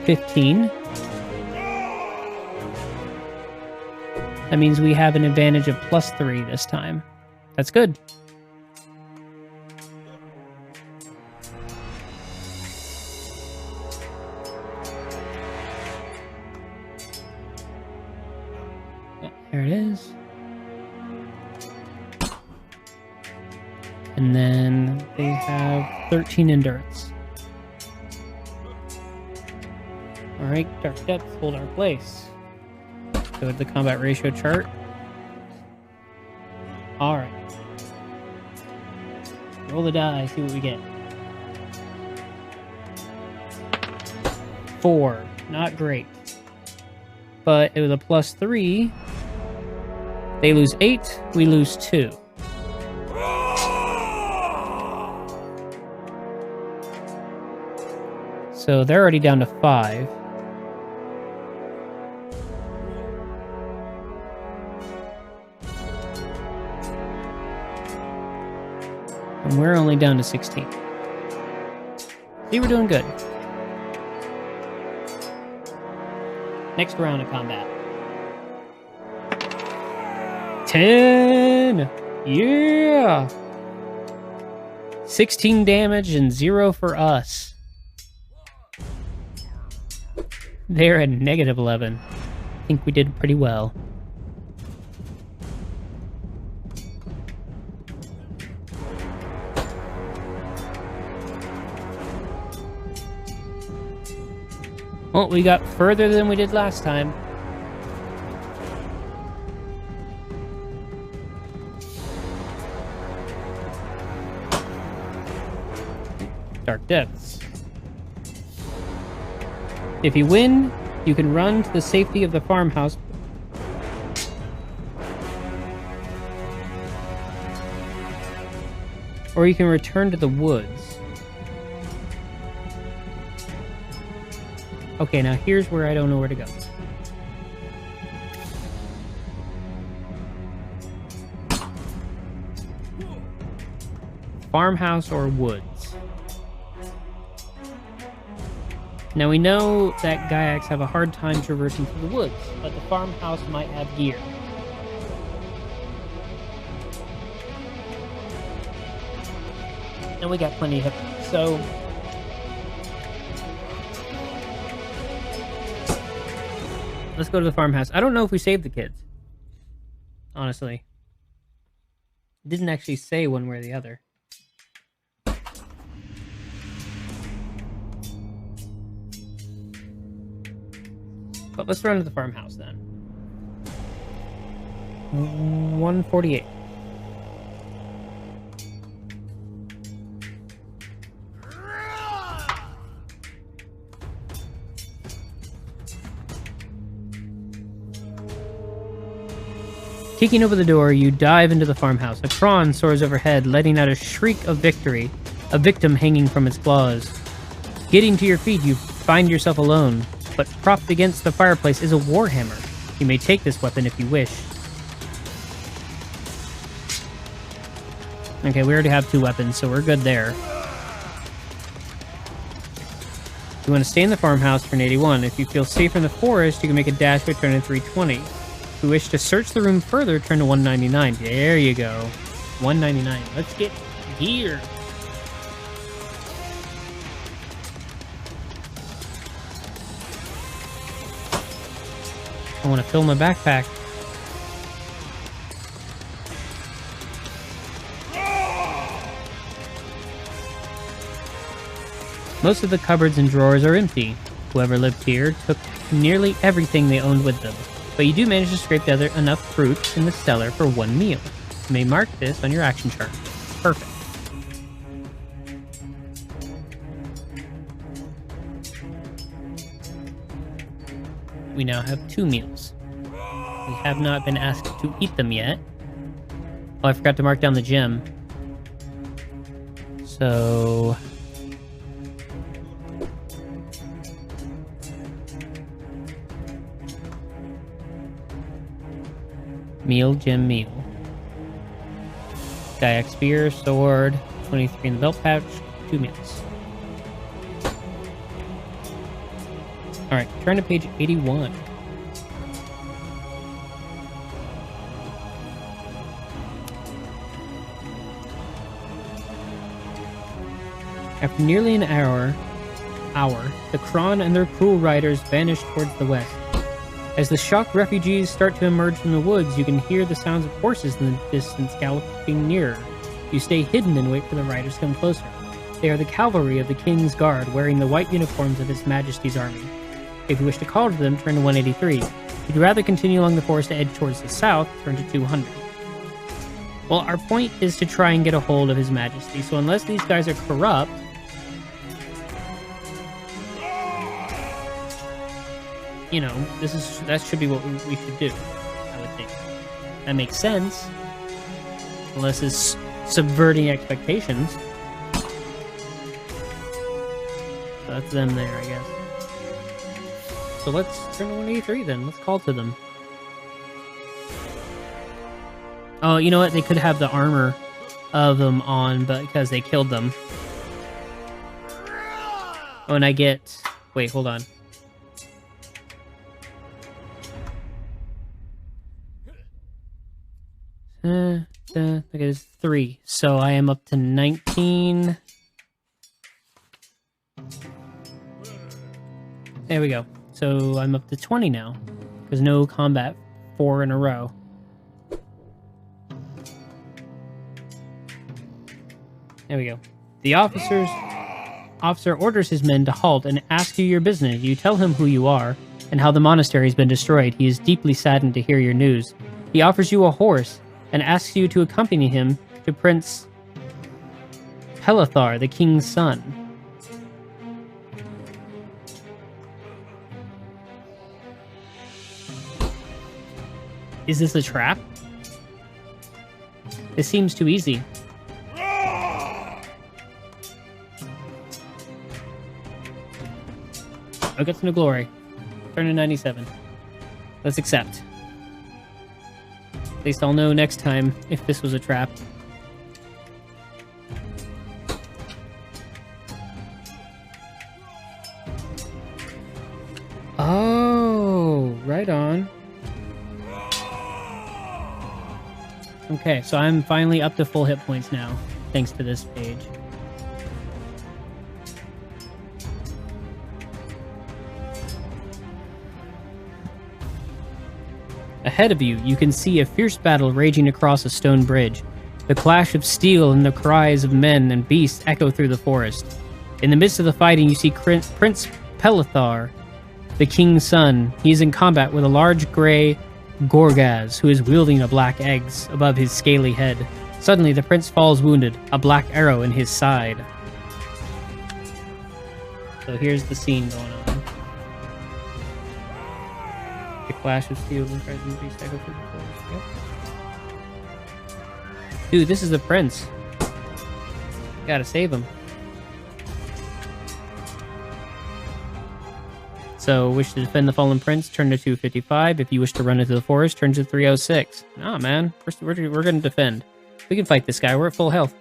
15. That means we have an advantage of +3 this time. That's good. Yeah, there it is. And then they have 13 endurance. Alright, Dark Depths, hold our place. Go to the combat ratio chart. Alright. Roll the die, see what we get. 4. Not great. But it was a +3. They lose 8, we lose 2. So they're already down to 5. And we're only down to 16. See, we're doing good. Next round of combat. 10! Yeah! 16 damage and 0 for us. They're at -11. I think we did pretty well. Well, we got further than we did last time. Dark Depths. If you win, you can run to the safety of the farmhouse. Or you can return to the woods. Okay, now here's where I don't know where to go. Farmhouse or woods? Now we know that Gaiacs have a hard time traversing through the woods, but the farmhouse might have gear. And we got plenty of hit, so... let's go to the farmhouse. I don't know if we saved the kids. Honestly. It didn't actually say one way or the other. But let's run to the farmhouse then. 148. Kicking open the door, you dive into the farmhouse. A crawn soars overhead, letting out a shriek of victory, a victim hanging from its claws. Getting to your feet, you find yourself alone, but propped against the fireplace is a warhammer. You may take this weapon if you wish. Okay, we already have 2 weapons, so we're good there. You want to stay in the farmhouse, turn 81. If you feel safer in the forest, you can make a dash return to 320. If you wish to search the room further, turn to 199. There you go. 199. Let's get here. I want to fill my backpack. Most of the cupboards and drawers are empty. Whoever lived here took nearly everything they owned with them, but you do manage to scrape together enough fruit in the cellar for 1 meal. You may mark this on your action chart. Perfect. We now have 2 meals. We have not been asked to eat them yet. Oh, I forgot to mark down the gem. So... meal, gem, meal. Kayak spear, sword, 23 in the belt pouch, 2 meals. Alright, turn to page 81. After nearly an hour, the Kron and their cruel riders vanish towards the west. As the shocked refugees start to emerge from the woods, you can hear the sounds of horses in the distance galloping nearer. You stay hidden and wait for the riders to come closer. They are the cavalry of the King's Guard, wearing the white uniforms of His Majesty's army. If you wish to call to them, turn to 183. If you'd rather continue along the forest edge towards the south, turn to 200. Well, our point is to try and get a hold of His Majesty, so unless these guys are corrupt... you know, that should be what we should do, I would think. That makes sense. Unless it's subverting expectations. So that's them there, I guess. So let's turn to 183 then. Let's call to them. Oh, you know what? They could have the armor of them on, but because they killed them. Oh, and I get... wait, hold on. Okay, there's 3. So I am up to 19. There we go. So I'm up to 20 now. There's no combat 4 in a row. There we go. The officer orders his men to halt and ask you your business. You tell him who you are and how the monastery has been destroyed. He is deeply saddened to hear your news. He offers you a horse and asks you to accompany him to Prince Pelethar, the king's son. Is this a trap? This seems too easy. Oh, gets no glory. Turn to 97. Let's accept. At least I'll know next time if this was a trap. Oh, right on. Okay, so I'm finally up to full hit points now, thanks to this page. Ahead of you, you can see a fierce battle raging across a stone bridge. The clash of steel and the cries of men and beasts echo through the forest. In the midst of the fighting, you see Prince Pelethar, the king's son. He is in combat with a large gray Gorgaz, who is wielding a black axe above his scaly head. Suddenly, the prince falls wounded, a black arrow in his side. So here's the scene going on. The clash of steel and cries and beasts echo through the forest. Yep. Dude, this is the prince. Gotta save him. So, wish to defend the fallen prince, turn to 255. If you wish to run into the forest, turn to 306. Nah, man. We're gonna defend. We can fight this guy. We're at full health.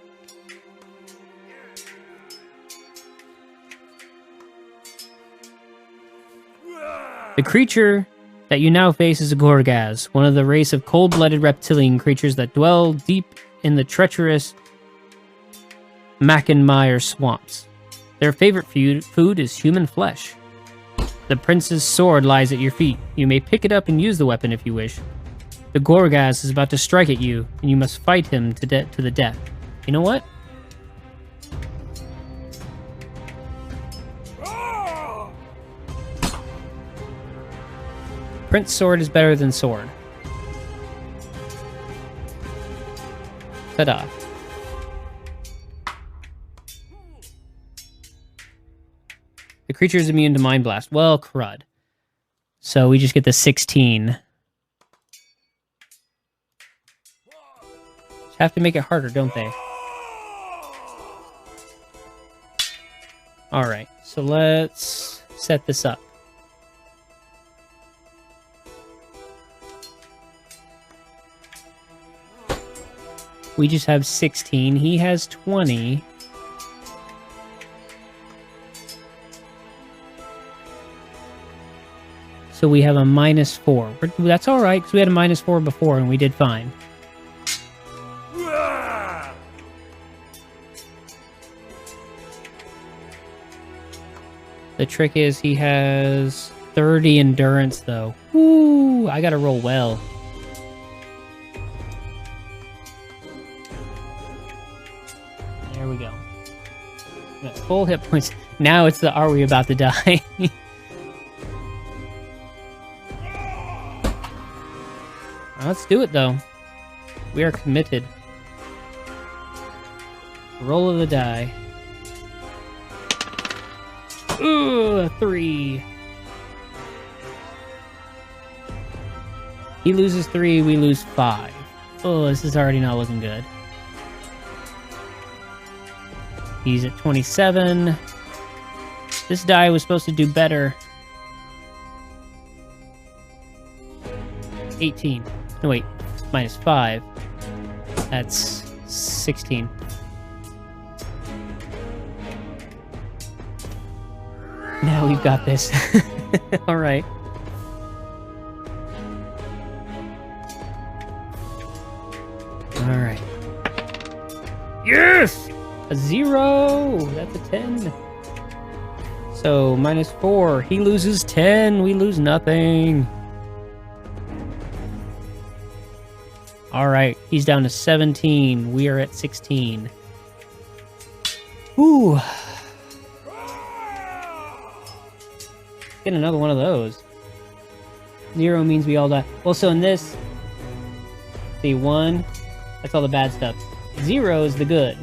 The creature that you now face is a Gorgaz, one of the race of cold-blooded reptilian creatures that dwell deep in the treacherous Mackenmire swamps. Their favorite food is human flesh. The prince's sword lies at your feet. You may pick it up and use the weapon if you wish. The Gorgaz is about to strike at you, and you must fight him to the death. You know what? Prince sword is better than sword. Ta-da. The creature is immune to Mind Blast. Well, crud. So we just get the 16. Just have to make it harder, don't they? Alright, so let's set this up. We just have 16. He has 20. So we have a -4. That's alright, because we had a -4 before and we did fine. The trick is he has 30 endurance, though. Ooh, I gotta roll well. There we go. Got full hit points. Now it's the are we about to die? Let's do it, though. We are committed. Roll of the die. Ooh, a 3. He loses 3, we lose 5. Oh, this is already not looking good. He's at 27. This die was supposed to do better. 18. No, wait. -5. That's 16. Now we've got this. Alright. Alright. Yes! A 0! That's a 10. So, -4. He loses 10. We lose nothing. Alright. He's down to 17. We are at 16. Ooh. Get another one of those. 0 means we all die. Well, so in this, see, 1, that's all the bad stuff. 0 is the good.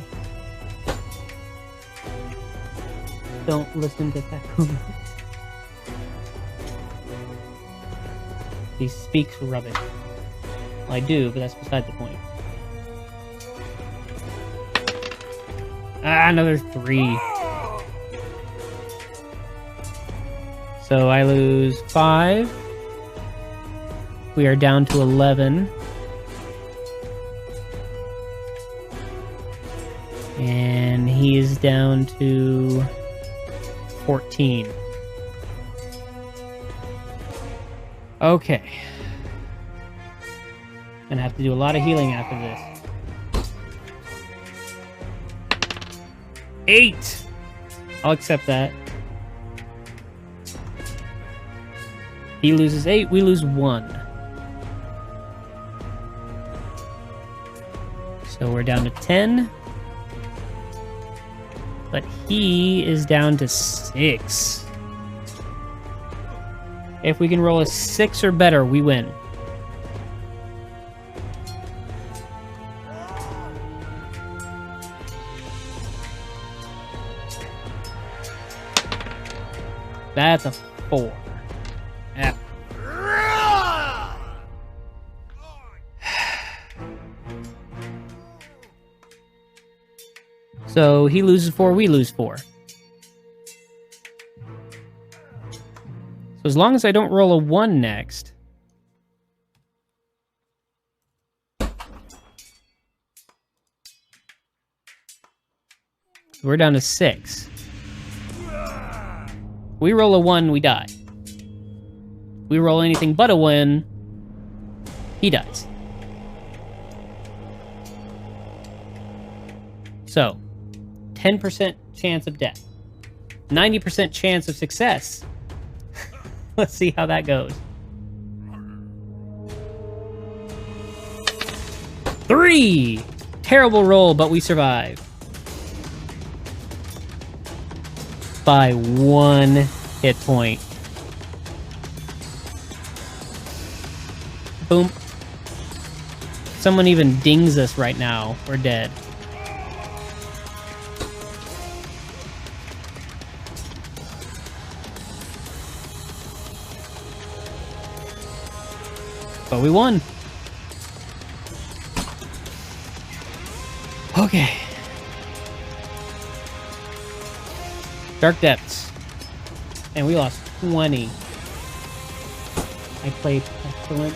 Don't listen to ThacoRules. He speaks rubbish. Well, I do, but that's beside the point. Ah, another 3. So I lose 5. We are down to 11. And he is down to 14. Okay. Gonna have to do a lot of healing after this. 8! I'll accept that. He loses 8, we lose 1. So we're down to 10. But he is down to 6. If we can roll a 6 or better, we win. That's a 4. Yeah. So he loses 4, we lose 4. So as long as I don't roll a 1 next... We're down to 6. We roll a 1, we die. We roll anything but a 1, he dies. So, 10% chance of death. 90% chance of success. Let's see how that goes. 3! Terrible roll, but we survive. By 1 hit point. Boom. Someone even dings us right now. We're dead. But we won. Okay. Dark Depths. And we lost 20. I played excellent.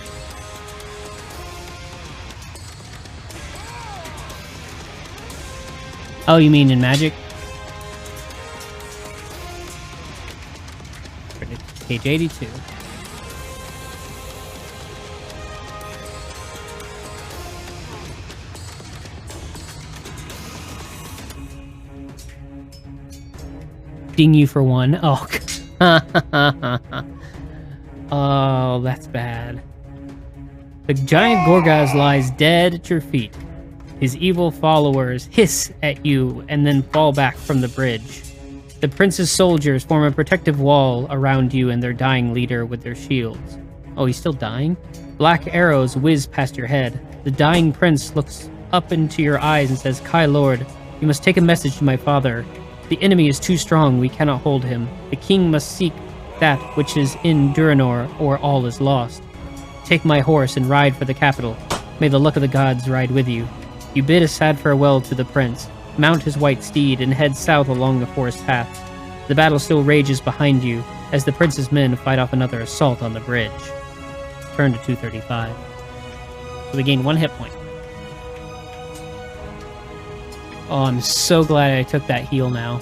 Oh, you mean in Magic? Page 82. Ding you for 1. Oh, oh, that's bad. The giant Gorgaz lies dead at your feet. His evil followers hiss at you and then fall back from the bridge. The prince's soldiers form a protective wall around you and their dying leader with their shields. Oh, he's still dying? Black arrows whiz past your head. The dying prince looks up into your eyes and says, Kai Lord, you must take a message to my father. The enemy is too strong, we cannot hold him. The king must seek that which is in Duranor, or all is lost. Take my horse and ride for the capital. May the luck of the gods ride with you. You bid a sad farewell to the prince, mount his white steed, and head south along the forest path. The battle still rages behind you, as the prince's men fight off another assault on the bridge. Turn to 235. So we gain 1 hit point. Oh, I'm so glad I took that heal now.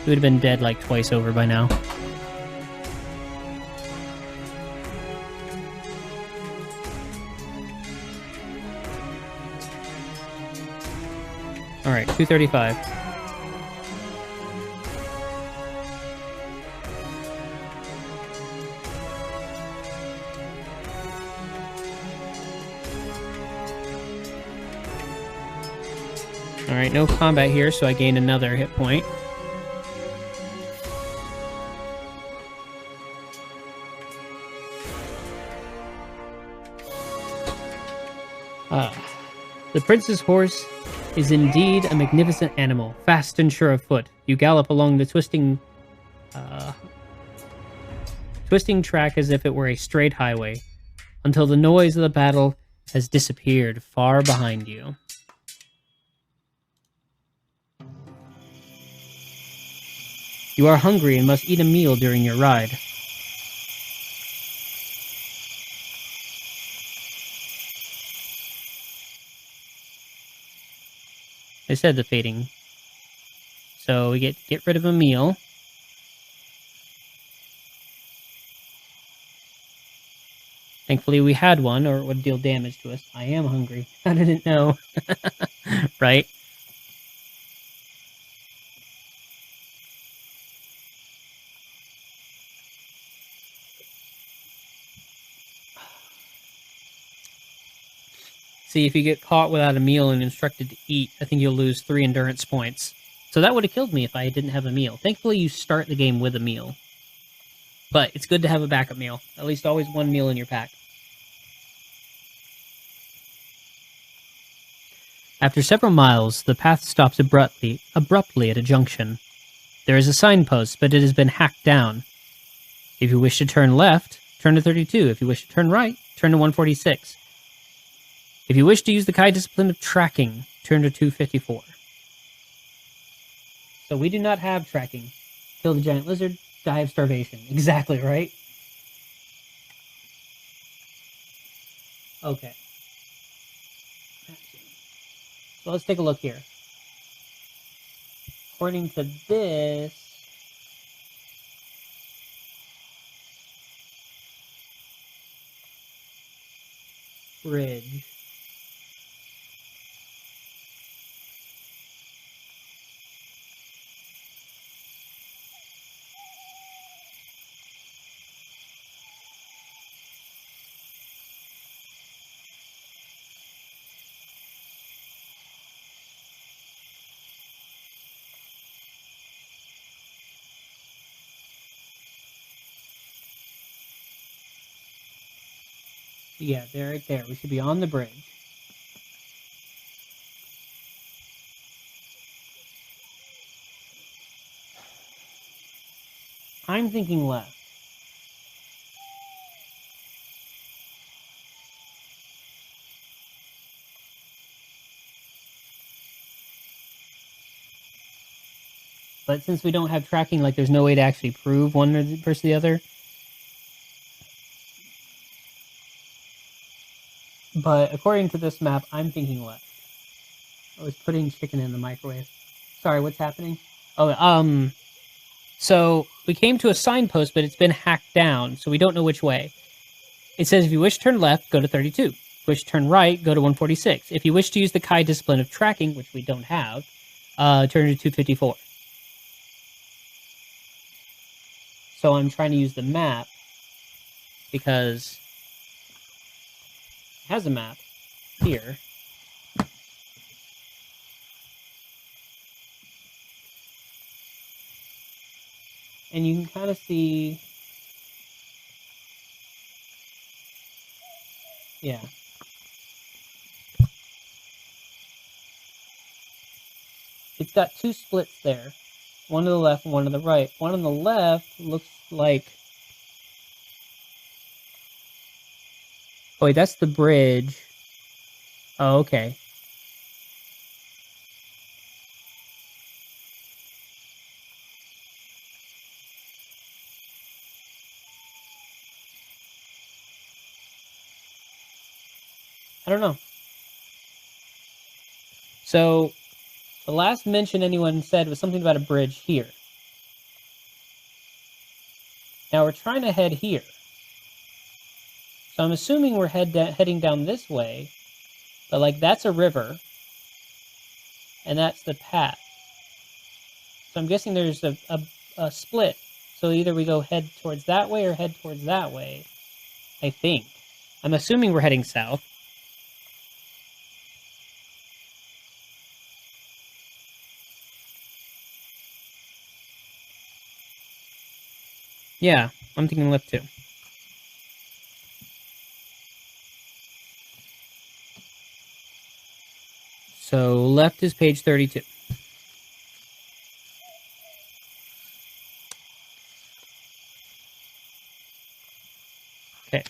We would have been dead like twice over by now. Alright, 235. Alright, no combat here, so I gain another hit point. The prince's horse is indeed a magnificent animal, fast and sure of foot. You gallop along the twisting track as if it were a straight highway, until the noise of the battle has disappeared far behind you. You are hungry and must eat a meal during your ride. I said the fading. So we get rid of a meal. Thankfully we had one, or it would deal damage to us. I am hungry. I didn't know. Right? See, if you get caught without a meal and instructed to eat, I think you'll lose 3 endurance points. So that would have killed me if I didn't have a meal. Thankfully, you start the game with a meal. But it's good to have a backup meal. At least always 1 meal in your pack. After several miles, the path stops abruptly at a junction. There is a signpost, but it has been hacked down. If you wish to turn left, turn to 32. If you wish to turn right, turn to 146. If you wish to use the Kai discipline of tracking, turn to 254. So we do not have tracking. Kill the giant lizard, die of starvation. Exactly, right? Okay. So let's take a look here. According to this, bridge. Yeah, they're right there. We should be on the bridge. I'm thinking left. But since we don't have tracking, like there's no way to actually prove one versus the other. But according to this map, I'm thinking left. I was putting chicken in the microwave. Sorry, what's happening? Oh, so we came to a signpost, but it's been hacked down, so we don't know which way. It says if you wish to turn left, go to 32. If you wish to turn right, go to 146. If you wish to use the Kai discipline of tracking, which we don't have, turn to 254. So I'm trying to use the map because it has a map here. And you can kind of see, yeah. It's got two splits there. One to the left and one to the right. One on the left looks like... Oh, wait, that's the bridge. Oh, okay. I don't know. So, the last mention anyone said was something about a bridge here. Now we're trying to head here. So I'm assuming we're heading down this way. But, like, that's a river. And that's the path. So I'm guessing there's a split. So either we go head towards that way or head towards that way. I think. I'm assuming we're heading south. Yeah, I'm thinking left too. So left is page 32. Okay.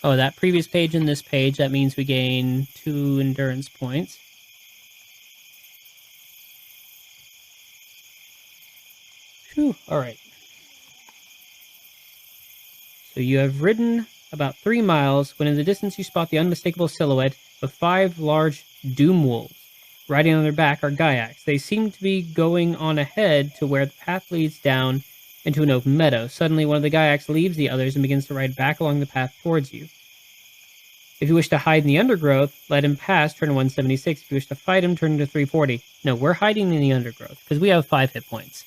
Oh, that previous page and this page, that means we gain 2 endurance points. Phew, alright. So you have ridden about 3 miles when in the distance you spot the unmistakable silhouette of 5 large doom wolves. Riding on their back are Gaiacs. They seem to be going on ahead to where the path leads down into an open meadow. Suddenly, one of the Gaiacs leaves the others and begins to ride back along the path towards you. If you wish to hide in the undergrowth, let him pass, turn to 176. If you wish to fight him, turn to 340. No, we're hiding in the undergrowth, because we have 5 hit points.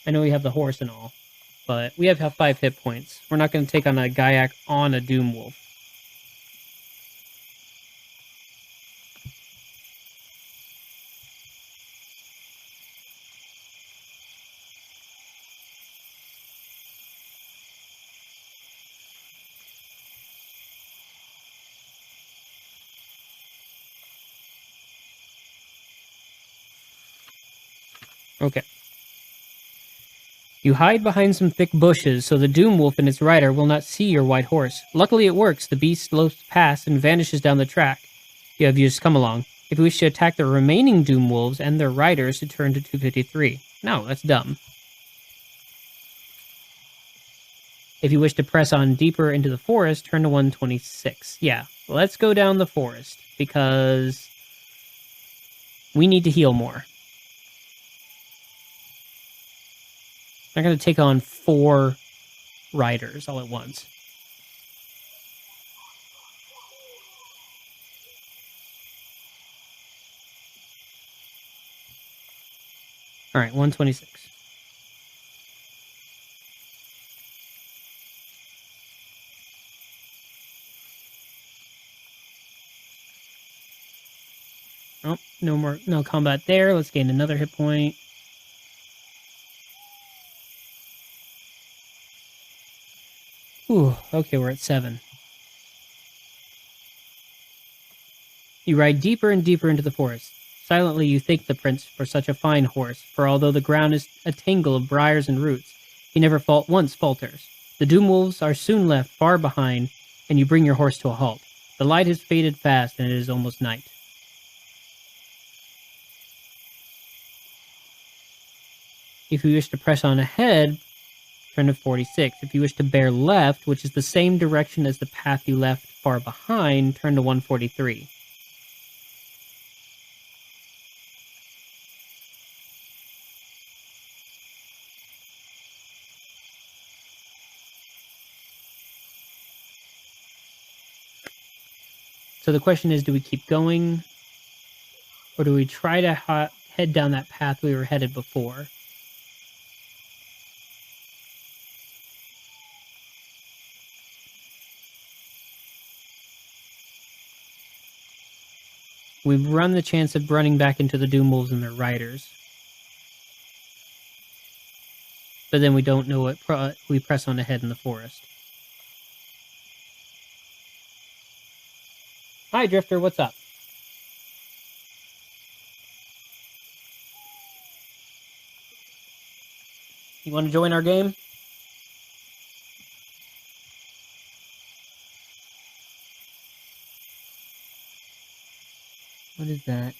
I know we have the horse and all, but we have 5 hit points. We're not going to take on a Gaiac on a Doom Wolf. Okay. You hide behind some thick bushes so the Doom Wolf and its rider will not see your white horse. Luckily it works. The beast lopes past and vanishes down the track. You have just come along. If you wish to attack the remaining Doom Wolves and their riders, to turn to 253. No, that's dumb. If you wish to press on deeper into the forest, turn to 126. Yeah, let's go down the forest, because we need to heal more. I'm going to take on 4 riders all at once. Alright, 126. Oh, no combat there. Let's gain another hit point. Ooh, okay, we're at 7. You ride deeper and deeper into the forest. Silently you thank the prince for such a fine horse, for although the ground is a tangle of briars and roots, he never once falters. The Doom Wolves are soon left far behind, and you bring your horse to a halt. The light has faded fast, and it is almost night. If you wish to press on ahead, turn to 46. If you wish to bear left, which is the same direction as the path you left far behind, turn to 143. So the question is, do we keep going? Or do we try to head down that path we were headed before? We run the chance of running back into the Doom Wolves and their riders. But then we don't know what we press on ahead in the forest. Hi, Drifter, what's up? You want to join our game? What is that?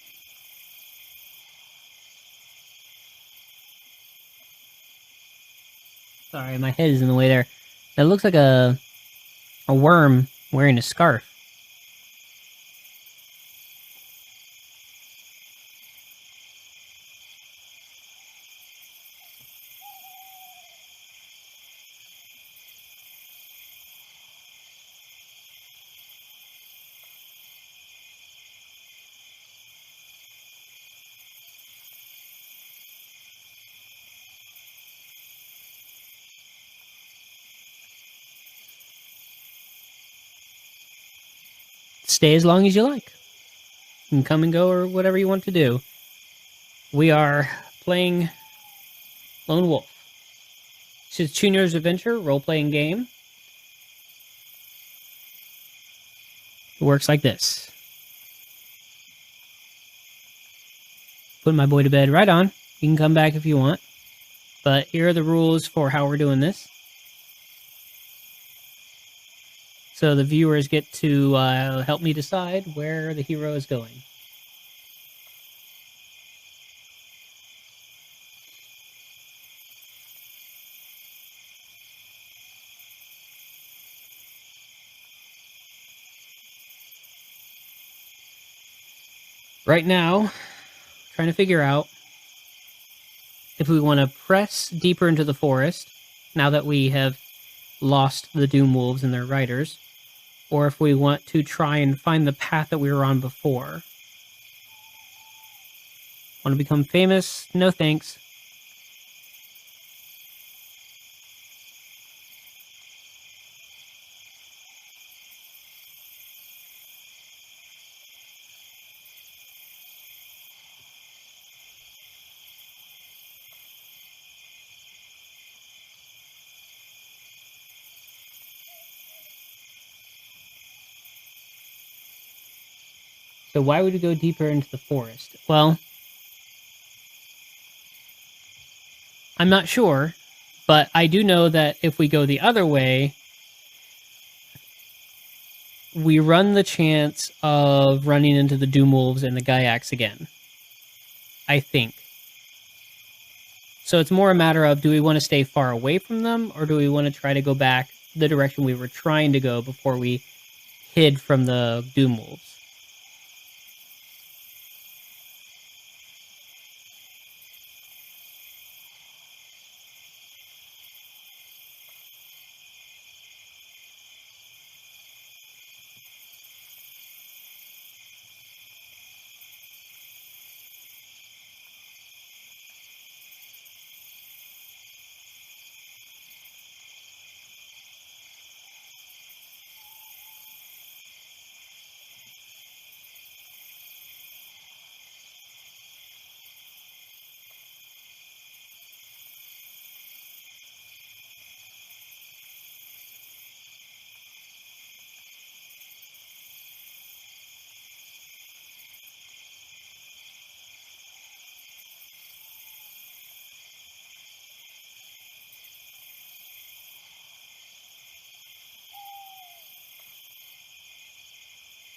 Sorry, my head is in the way there. That looks like a worm wearing a scarf. Stay as long as you like. You can come and go or whatever you want to do. We are playing Lone Wolf. This is Junior's Adventure role-playing game. It works like this. Put my boy to bed right on. You can come back if you want. But here are the rules for how we're doing this. So the viewers get to help me decide where the hero is going. Right now, trying to figure out if we want to press deeper into the forest, now that we have lost the Doom Wolves and their riders, or if we want to try and find the path that we were on before. Want to become famous? No thanks. So why would we go deeper into the forest? Well, I'm not sure, But I do know that if we go the other way, we run the chance of running into the Doom Wolves and the Gyaks again. I think. So it's more a matter of, do we want to stay far away from them, or do we want to try to go back the direction we were trying to go before we hid from the Doom Wolves?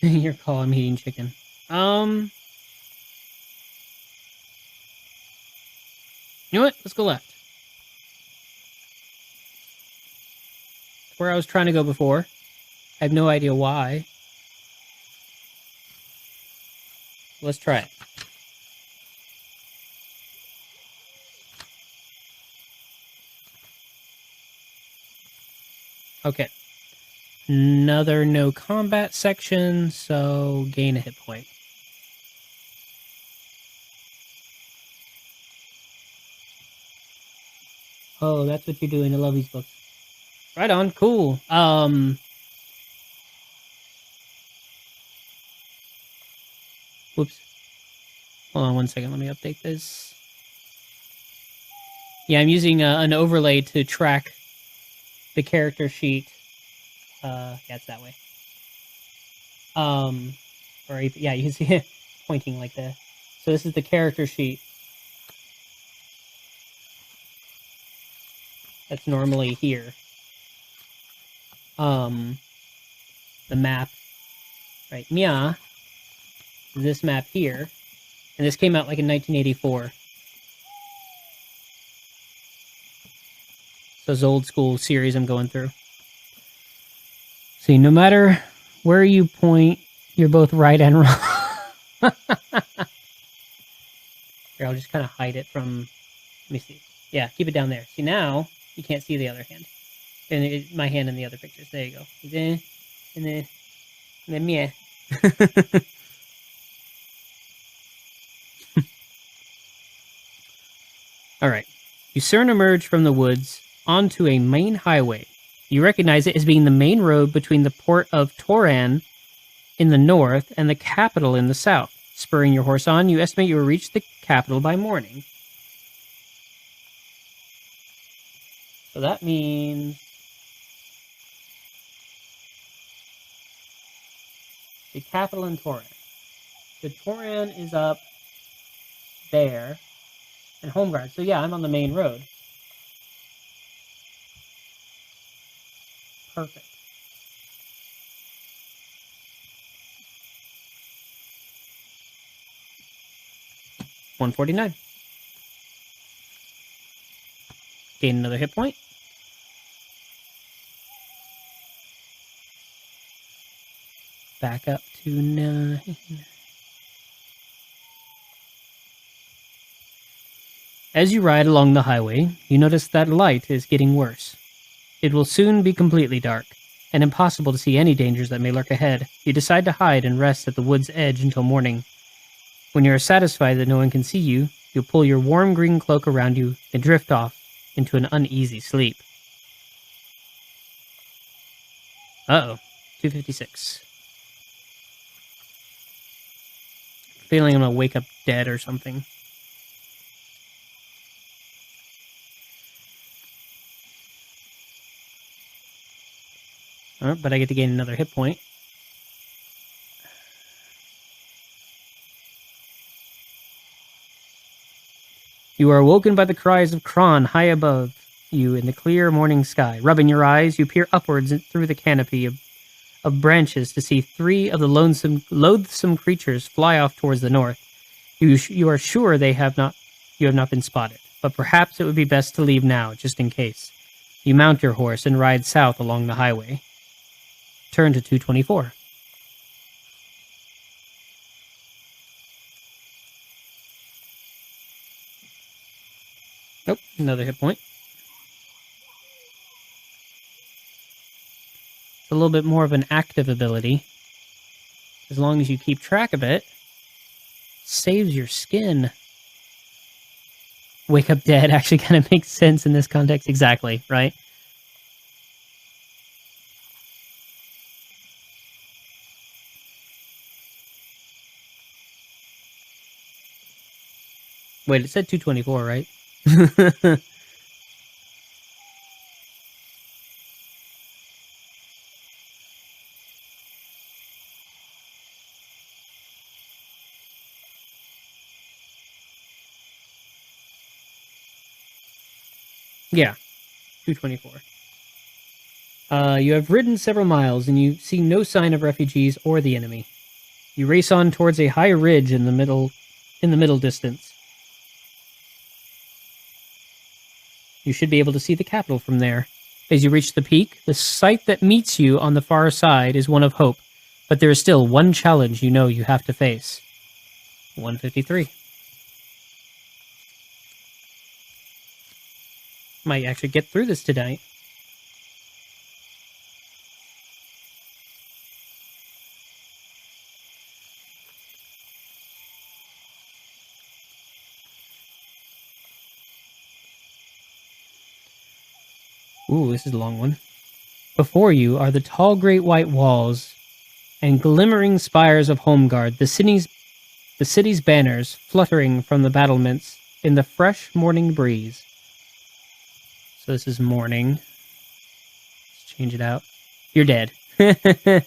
Your call, I'm eating chicken. You know what? Let's go left. Where I was trying to go before. I have no idea why. Let's try it. Okay. Another no combat section, so gain a hit point. Oh, that's what you're doing. I love these books. Right on, cool. Whoops. Hold on one second, let me update this. Yeah, I'm using an overlay to track the character sheet. Yeah, it's that way. Or yeah, you can see it pointing like that. So this is the character sheet. That's normally here. The map, right? Mia. This map here, and this came out like in 1984. So it's old school series I'm going through. See, no matter where you point, you're both right and wrong. Here, I'll just kind of hide it from. Let me see. Yeah, keep it down there. See, now you can't see the other hand, and my hand in the other pictures. There you go. And then yeah. All right. You soon emerge from the woods onto a main highway. You recognize it as being the main road between the port of Toran in the north and the capital in the south. Spurring your horse on, you estimate you will reach the capital by morning. So that means the capital in Toran. The Toran is up there, and Homeguard. So yeah, I'm on the main road. Perfect. $149. Gain another hit point. Back up to 9. As you ride along the highway, you notice that light is getting worse. It will soon be completely dark, and impossible to see any dangers that may lurk ahead. You decide to hide and rest at the wood's edge until morning. When you are satisfied that no one can see you, you pull your warm green cloak around you and drift off into an uneasy sleep. Uh-oh. 256. Feeling I'm gonna wake up dead or something. Alright, but I get to gain another hit point. You are awoken by the cries of Kron high above. you in the clear morning sky. Rubbing your eyes, you peer upwards through the canopy of branches to see three of the loathsome creatures fly off towards the north. You are sure you have not been spotted, but perhaps it would be best to leave now, just in case. You mount your horse and ride south along the highway. Turn to 224. Nope, another hit point. It's a little bit more of an active ability. As long as you keep track of it. Saves your skin. Wake up dead actually kind of makes sense in this context. Exactly, right? Wait, it said 224, right? Yeah, 224. You have ridden several miles and you see no sign of refugees or the enemy. You race on towards a high ridge in the middle distance. You should be able to see the capital from there. As you reach the peak, the sight that meets you on the far side is one of hope, but there is still one challenge you know you have to face. 153. Might actually get through this tonight. Ooh, this is a long one. Before you are the tall great white walls and glimmering spires of Homeguard, the city's banners fluttering from the battlements in the fresh morning breeze. So this is morning. Let's change it out. You're dead. I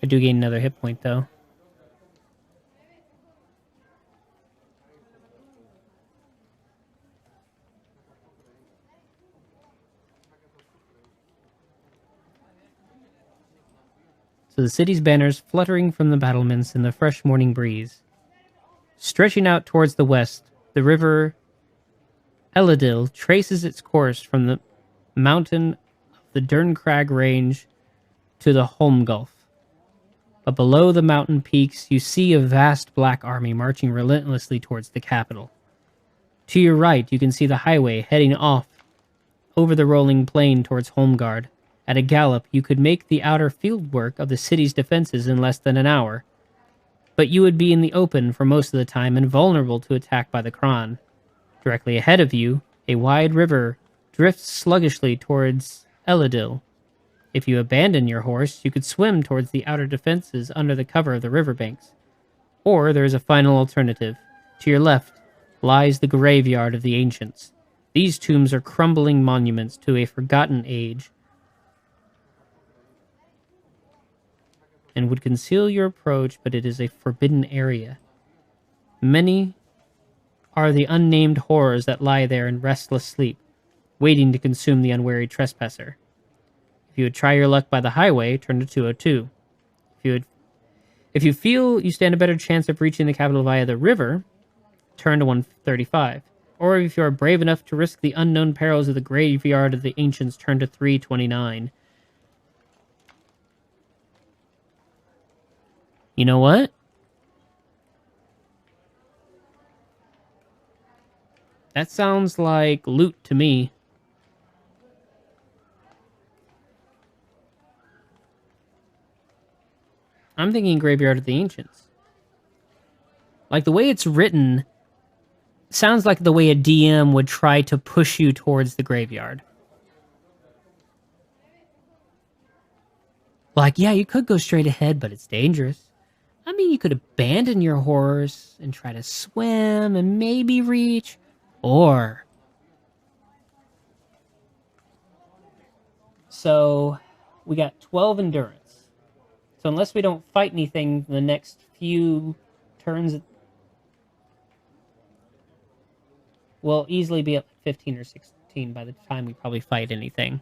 do gain another hit point, though. So the city's banners fluttering from the battlements in the fresh morning breeze. Stretching out towards the west, the river Elidil traces its course from the mountain of the Derncrag Range to the Holm Gulf. But below the mountain peaks, you see a vast black army marching relentlessly towards the capital. To your right, you can see the highway heading off over the rolling plain towards Holmgard. At a gallop, you could make the outer fieldwork of the city's defenses in less than an hour, but you would be in the open for most of the time and vulnerable to attack by the Kron. Directly ahead of you, a wide river drifts sluggishly towards Elidil. If you abandon your horse, you could swim towards the outer defenses under the cover of the riverbanks. Or there is a final alternative. To your left lies the graveyard of the ancients. These tombs are crumbling monuments to a forgotten age, and would conceal your approach, but it is a forbidden area. Many are the unnamed horrors that lie there in restless sleep, waiting to consume the unwary trespasser. If you would try your luck by the highway, turn to 202. If you feel you stand a better chance of reaching the capital via the river, turn to 135. Or if you are brave enough to risk the unknown perils of the graveyard of the ancients, turn to 329. You know what? That sounds like loot to me. I'm thinking Graveyard of the Ancients. Like, the way it's written sounds like the way a DM would try to push you towards the graveyard. Like, yeah, you could go straight ahead, but it's dangerous. I mean, you could abandon your horse and try to swim and maybe reach, or... So, we got 12 endurance. So unless we don't fight anything the next few turns will easily be up 15 or 16 by the time we probably fight anything.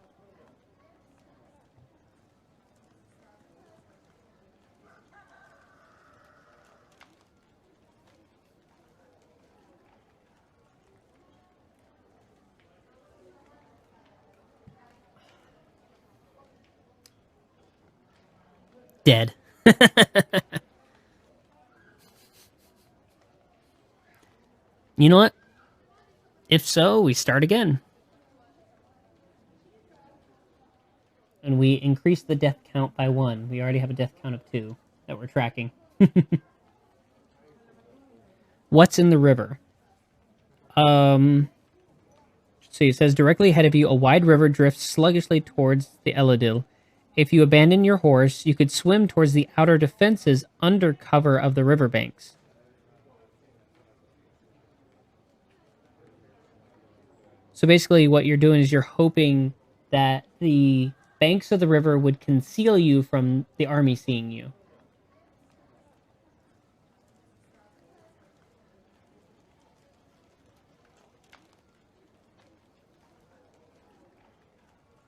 Dead. You know what? If so, we start again. And we increase the death count by 1. We already have a death count of 2 that we're tracking. What's in the river? So it says directly ahead of you, a wide river drifts sluggishly towards the Elodil. If you abandon your horse, you could swim towards the outer defenses under cover of the riverbanks. So basically what you're doing is you're hoping that the banks of the river would conceal you from the army seeing you.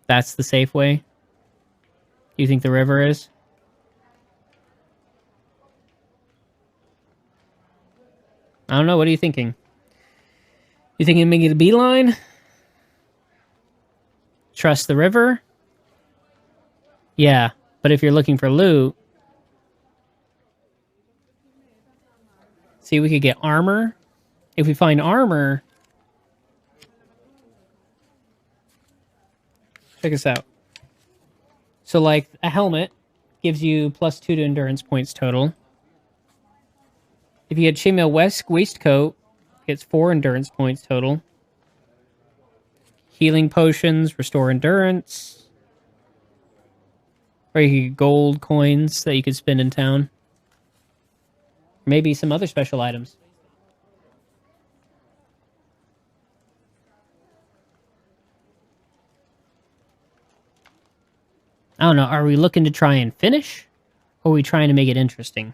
That's the safe way? You think the river is? I don't know. What are you thinking? You thinking making a beeline? Trust the river? Yeah, but if you're looking for loot... See, we could get armor. If we find armor... Check this out. So, like, a helmet gives you +2 to endurance points total. If you get chainmail waistcoat, it's 4 endurance points total. Healing potions restore endurance. Or you could get gold coins that you could spend in town. Maybe some other special items. I don't know. Are we looking to try and finish? Or are we trying to make it interesting?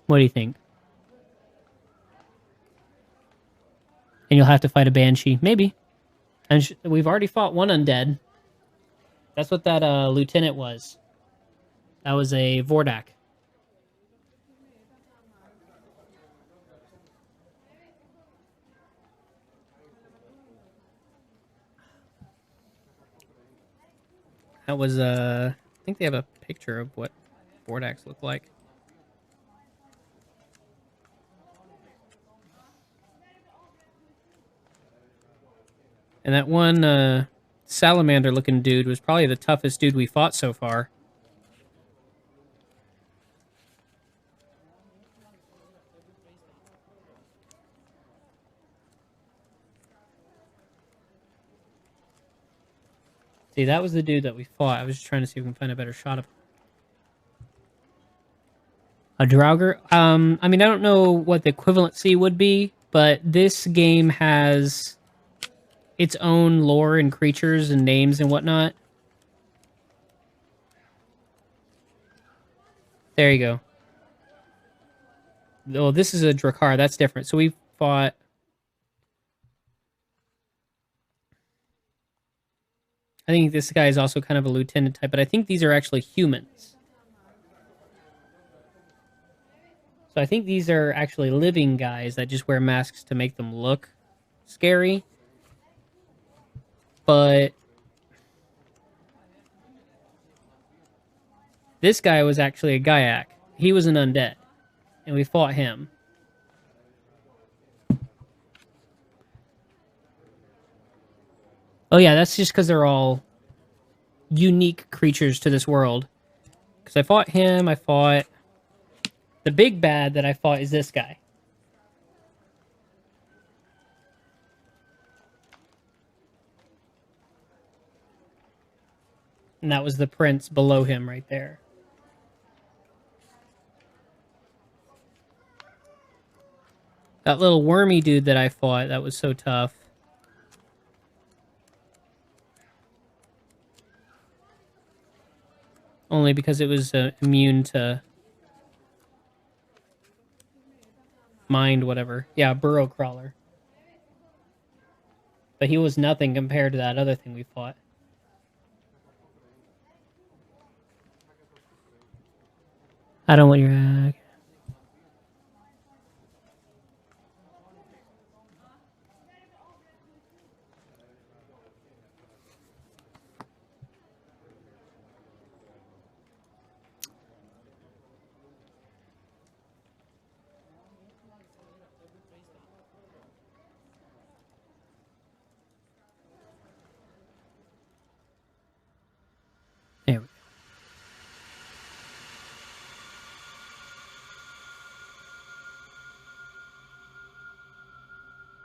What do you think? And you'll have to fight a banshee. Maybe. And we've already fought one undead. That's what that lieutenant was. That was a Vordak. That was I think they have a picture of what Vordaks look like. And that one salamander-looking dude was probably the toughest dude we fought so far. See, that was the dude that we fought. I was just trying to see if we can find a better shot of him. A Draugr? I mean, I don't know what the equivalency would be, but this game has its own lore and creatures and names and whatnot. There you go. Oh, this is a Drakkar. That's different. So we fought... I think this guy is also kind of a lieutenant type, but I think these are actually humans. So I think these are actually living guys that just wear masks to make them look scary. But this guy was actually a Gaiac. He was an undead, and we fought him. Oh yeah, that's just because they're all unique creatures to this world. Because I fought him, I fought... The big bad that I fought is this guy. And that was the prince below him right there. That little wormy dude that I fought, that was so tough. only because it was immune to mind whatever. Yeah, burrow crawler. But he was nothing compared to that other thing we fought. I don't want your... There we go.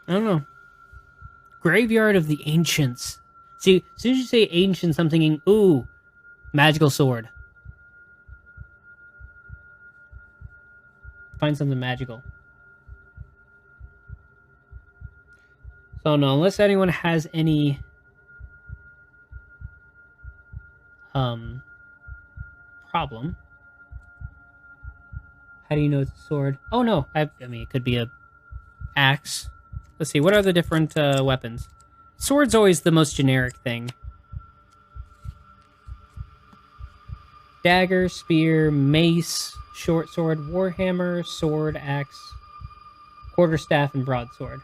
I don't know. Graveyard of the Ancients. See, as soon as you say ancients, I'm thinking, ooh, magical sword. Find something magical. So no, unless anyone has any problem. How do you know it's a sword? Oh no, I mean it could be a axe. Let's see, what are the different weapons? Sword's always the most generic thing. Dagger, spear, mace, short sword, warhammer, sword, axe, quarterstaff, and broadsword.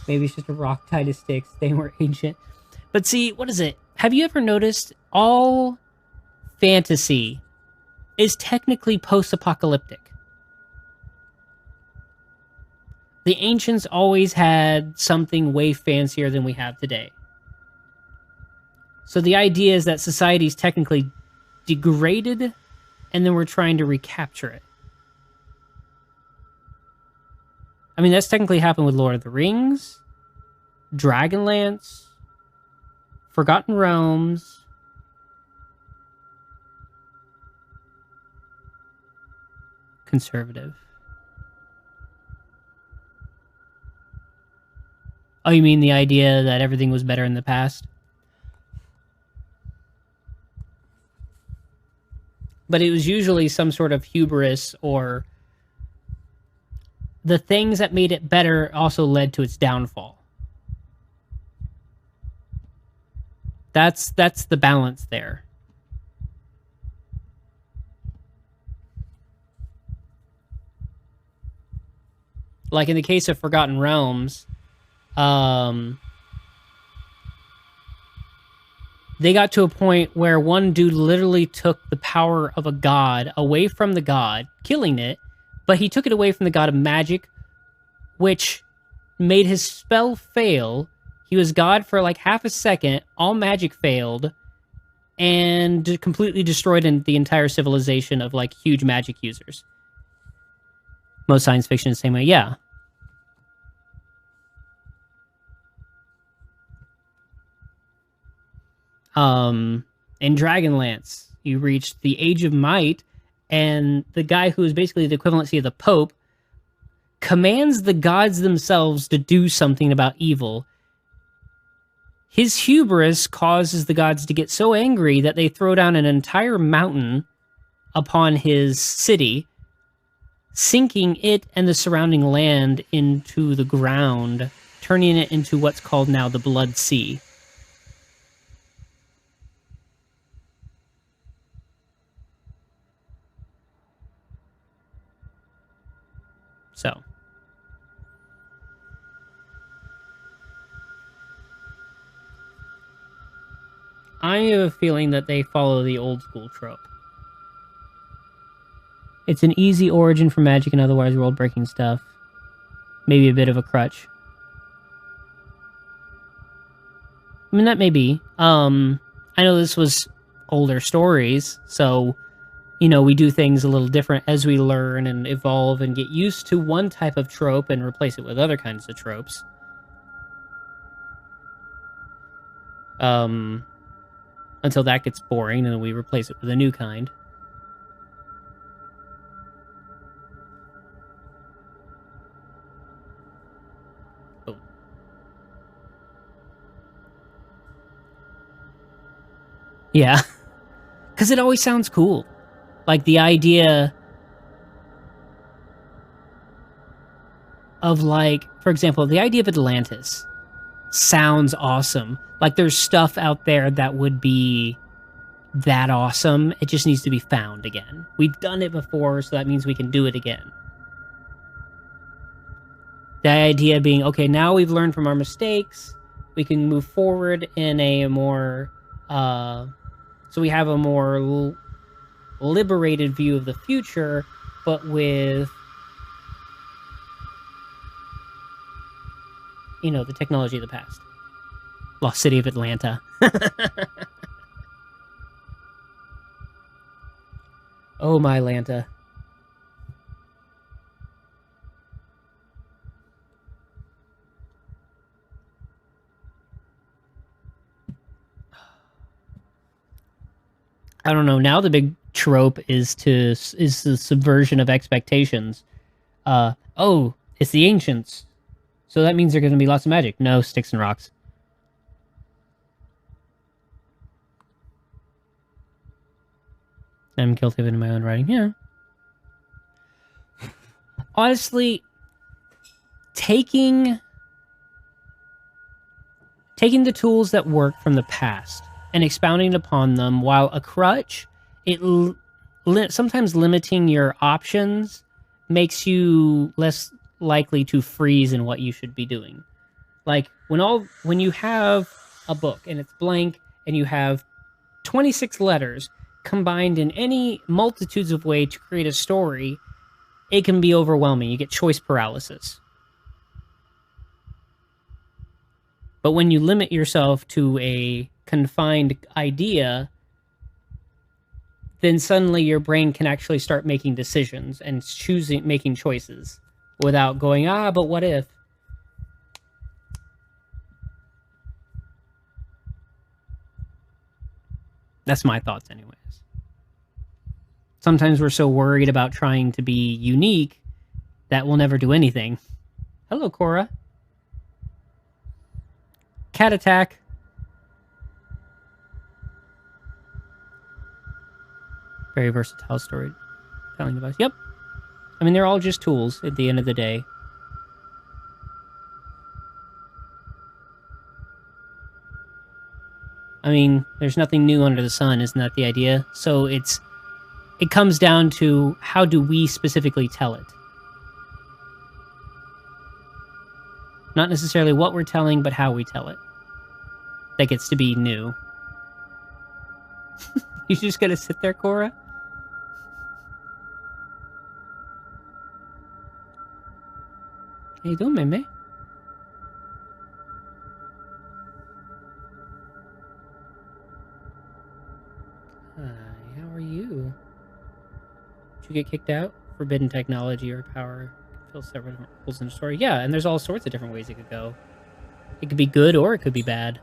Maybe it's just a rock tied to sticks. They were ancient. But see, what is it? Have you ever noticed all fantasy is technically post-apocalyptic? The ancients always had something way fancier than we have today. So the idea is that society is technically degraded, and then we're trying to recapture it. I mean, that's technically happened with Lord of the Rings, Dragonlance, Forgotten Realms, conservative. Oh, you mean the idea that everything was better in the past? But it was usually some sort of hubris, or the things that made it better also led to its downfall. That's the balance there. Like in the case of Forgotten Realms, they got to a point where one dude literally took the power of a god away from the god, killing it, but he took it away from the god of magic, which made his spell fail. He was god for like half a second, all magic failed, and completely destroyed the entire civilization of like huge magic users. Most science fiction is the same way, yeah. In Dragonlance, you reached the Age of Might, and the guy who is basically the equivalency of the Pope commands the gods themselves to do something about evil. His hubris causes the gods to get so angry that they throw down an entire mountain upon his city, sinking it and the surrounding land into the ground, turning it into what's called now the Blood Sea. So, I have a feeling that they follow the old school trope. It's an easy origin for magic and otherwise world-breaking stuff. Maybe a bit of a crutch. I mean, that may be. I know this was older stories, so, you know, we do things a little different as we learn and evolve and get used to one type of trope and replace it with other kinds of tropes. Until that gets boring, and then we replace it with a new kind. Yeah. Because it always sounds cool. Like the idea of, like, for example, the idea of Atlantis sounds awesome. Like there's stuff out there that would be that awesome. It just needs to be found again. We've done it before, so that means we can do it again. The idea being, okay, now we've learned from our mistakes. We can move forward in a more, so we have a more liberated view of the future, but with, you know, the technology of the past. Lost City of Atlanta. Oh, my Atlanta. I don't know. Now the big trope is the subversion of expectations. Oh, it's the ancients, so that means there's going to be lots of magic. No, sticks and rocks. I'm guilty of it in my own writing. Yeah. Honestly, taking the tools that work from the past and expounding upon them, while a crutch, it sometimes limiting your options makes you less likely to freeze in what you should be doing. Like when you have a book and it's blank and you have 26 letters combined in any multitudes of ways to create a story, it can be overwhelming. You get choice paralysis. But when you limit yourself to a confined idea, then suddenly your brain can actually start making decisions and making choices without going, but what if? That's my thoughts anyways. Sometimes we're so worried about trying to be unique that we'll never do anything. Hello, Cora. Cat attack. Very versatile storytelling device. Yep. I mean, they're all just tools at the end of the day. I mean, there's nothing new under the sun, isn't that the idea? So it comes down to how do we specifically tell it? Not necessarily what we're telling, but how we tell it. That gets to be new. You just gotta sit there, Cora? How you doing, Meme? Hi, how are you? Did you get kicked out? Forbidden technology or power fill several holes in the story. Yeah, and there's all sorts of different ways it could go. It could be good or it could be bad.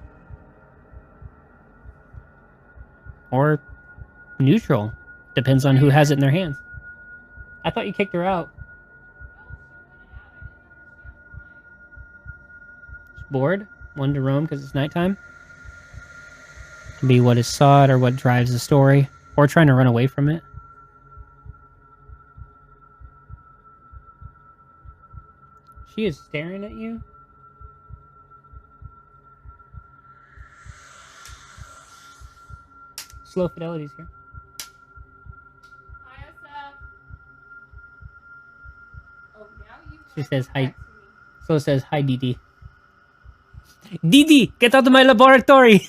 Or neutral. Depends on who has it in their hands. I thought you kicked her out. She's bored? Wanted to roam because it's nighttime? Can be what is sought or what drives the story. Or trying to run away from it. She is staring at you? Slow Fidelity's here. Hi, Asa. Oh, now you She says hi. text me. So it says hi, Didi. Didi, get out of my laboratory!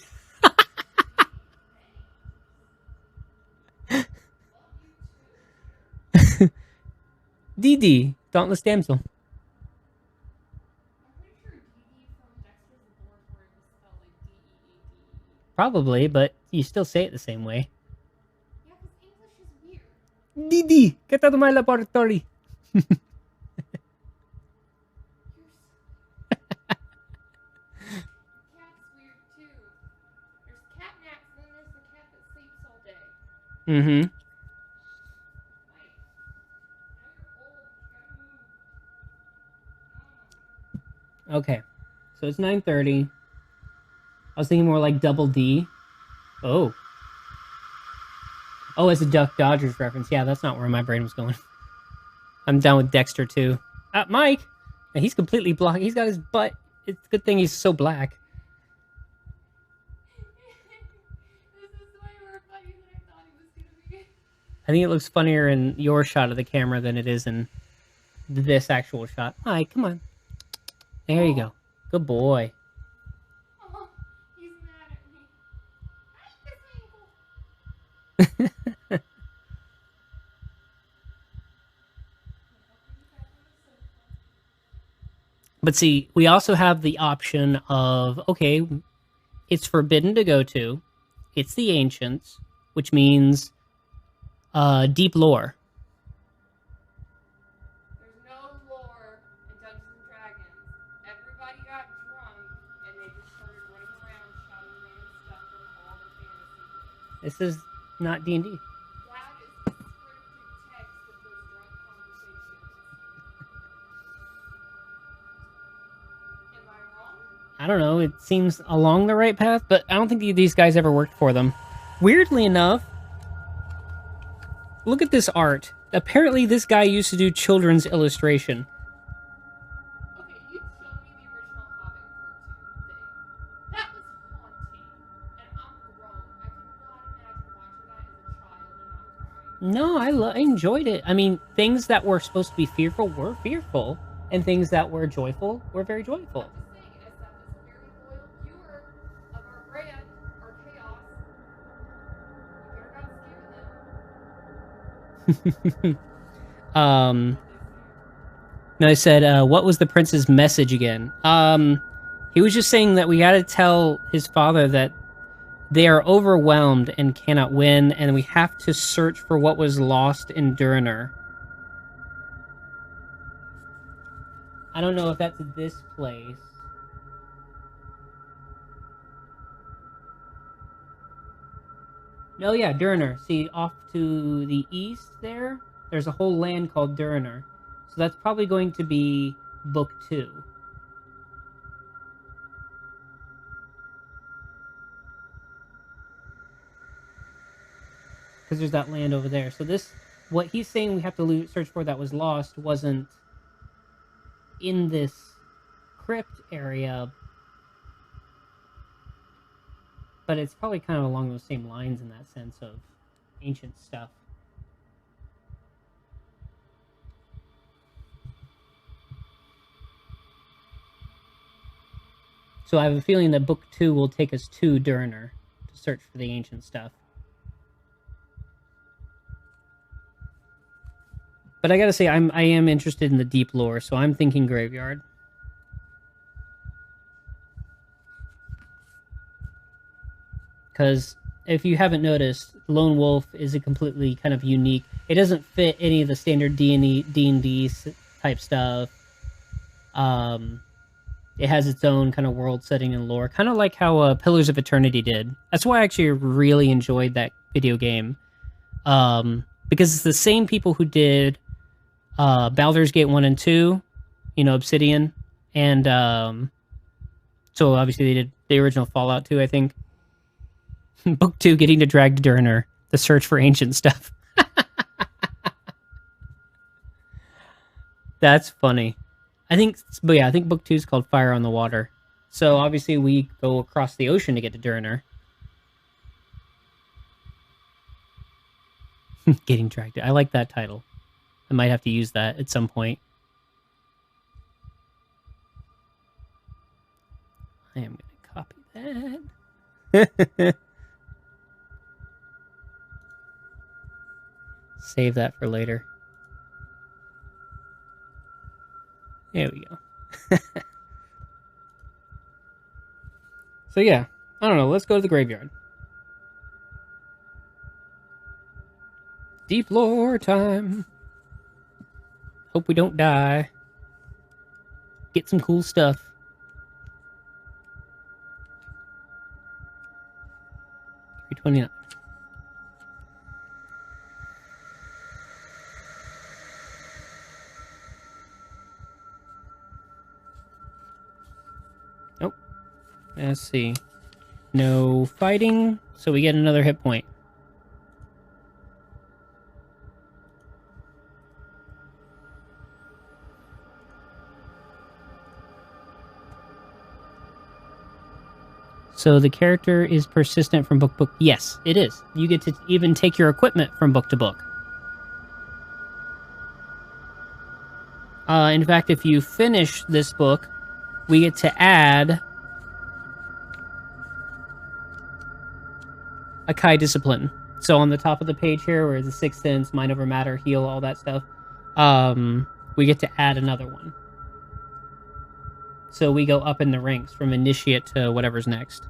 Didi, dauntless damsel. I'm pretty sure DD from Dexter's Laboratory was spelled like D-E-A-D-E. Probably, but you still say it the same way. Yeah, because English is weird. Didi, get out of my laboratory! Cat's weird too. There's cat naps, and then there's the cat that sleeps all day. Mm-hmm. Like, now you're old. You gotta move. Okay. So it's 9:30. I was thinking more like double D. Oh. Oh, it's a Duck Dodgers reference. Yeah, that's not where my brain was going. I'm down with Dexter too. Mike, and he's completely blocked. He's got his butt. It's a good thing he's so black. This is way more funny than I thought it was gonna be. I think it looks funnier in your shot of the camera than it is in this actual shot. Mike, come on. There you go. Good boy. Oh, he's mad at me. I hate this ankle. But see, we also have the option of, okay, it's forbidden to go to. It's the Ancients, which means deep lore. There's no lore in Dungeons and Dragons. Everybody got drunk and they just started running around shouting random stuff from all the fantasy books. This is not D&D. That is the scripted text of those drunk conversations. Am I wrong? I don't know. It seems along the right path, but I don't think these guys ever worked for them. Weirdly enough, look at this art. Apparently, this guy used to do children's illustration. Okay, you showed me the original Hobbit cartoon thing. That was haunting. And I'm grown. I could not imagine watching that as a child and not crying. No, I enjoyed it. I mean, things that were supposed to be fearful were fearful, and things that were joyful were very joyful. I'm just saying, as that was a very loyal viewer of our brand, our chaos, you better not scare them. No, I said, what was the prince's message again? He was just saying that we gotta tell his father that they are overwhelmed and cannot win, and we have to search for what was lost in Durinur. I don't know if that's this place. No, yeah, Durinur. See, off to the east there's a whole land called Durinur. So that's probably going to be Book 2. Because there's that land over there. So this, what he's saying we have to search for that was lost wasn't in this crypt area. But it's probably kind of along those same lines in that sense of ancient stuff. So I have a feeling that Book 2 will take us to Durinur to search for the ancient stuff. But I gotta say, I am interested in the deep lore, so I'm thinking graveyard. Because if you haven't noticed, Lone Wolf is a completely kind of unique. It doesn't fit any of the standard D&D type stuff. It has its own kind of world setting and lore, kind of like how Pillars of Eternity did. That's why I actually really enjoyed that video game, because it's the same people who did Baldur's Gate 1 and 2, you know, Obsidian, and so obviously they did the original Fallout 2, I think. Book 2, getting to drag to Durinur, the search for ancient stuff. That's funny. I think Book 2 is called Fire on the Water. So obviously we go across the ocean to get to Durinur. Getting dragged. I like that title. I might have to use that at some point. I am going to copy that. Save that for later. There we go. So yeah, I don't know. Let's go to the graveyard. Deep lore time. Hope we don't die. Get some cool stuff. $3.29. Nope. Let's see. No fighting, so we get another hit point. So the character is persistent from book to book. Yes, it is. You get to even take your equipment from book to book. In fact, if you finish this book, we get to add a Kai discipline. So on the top of the page here, where the Sixth Sense, Mind Over Matter, Heal, all that stuff, we get to add another one. So we go up in the ranks from Initiate to whatever's next.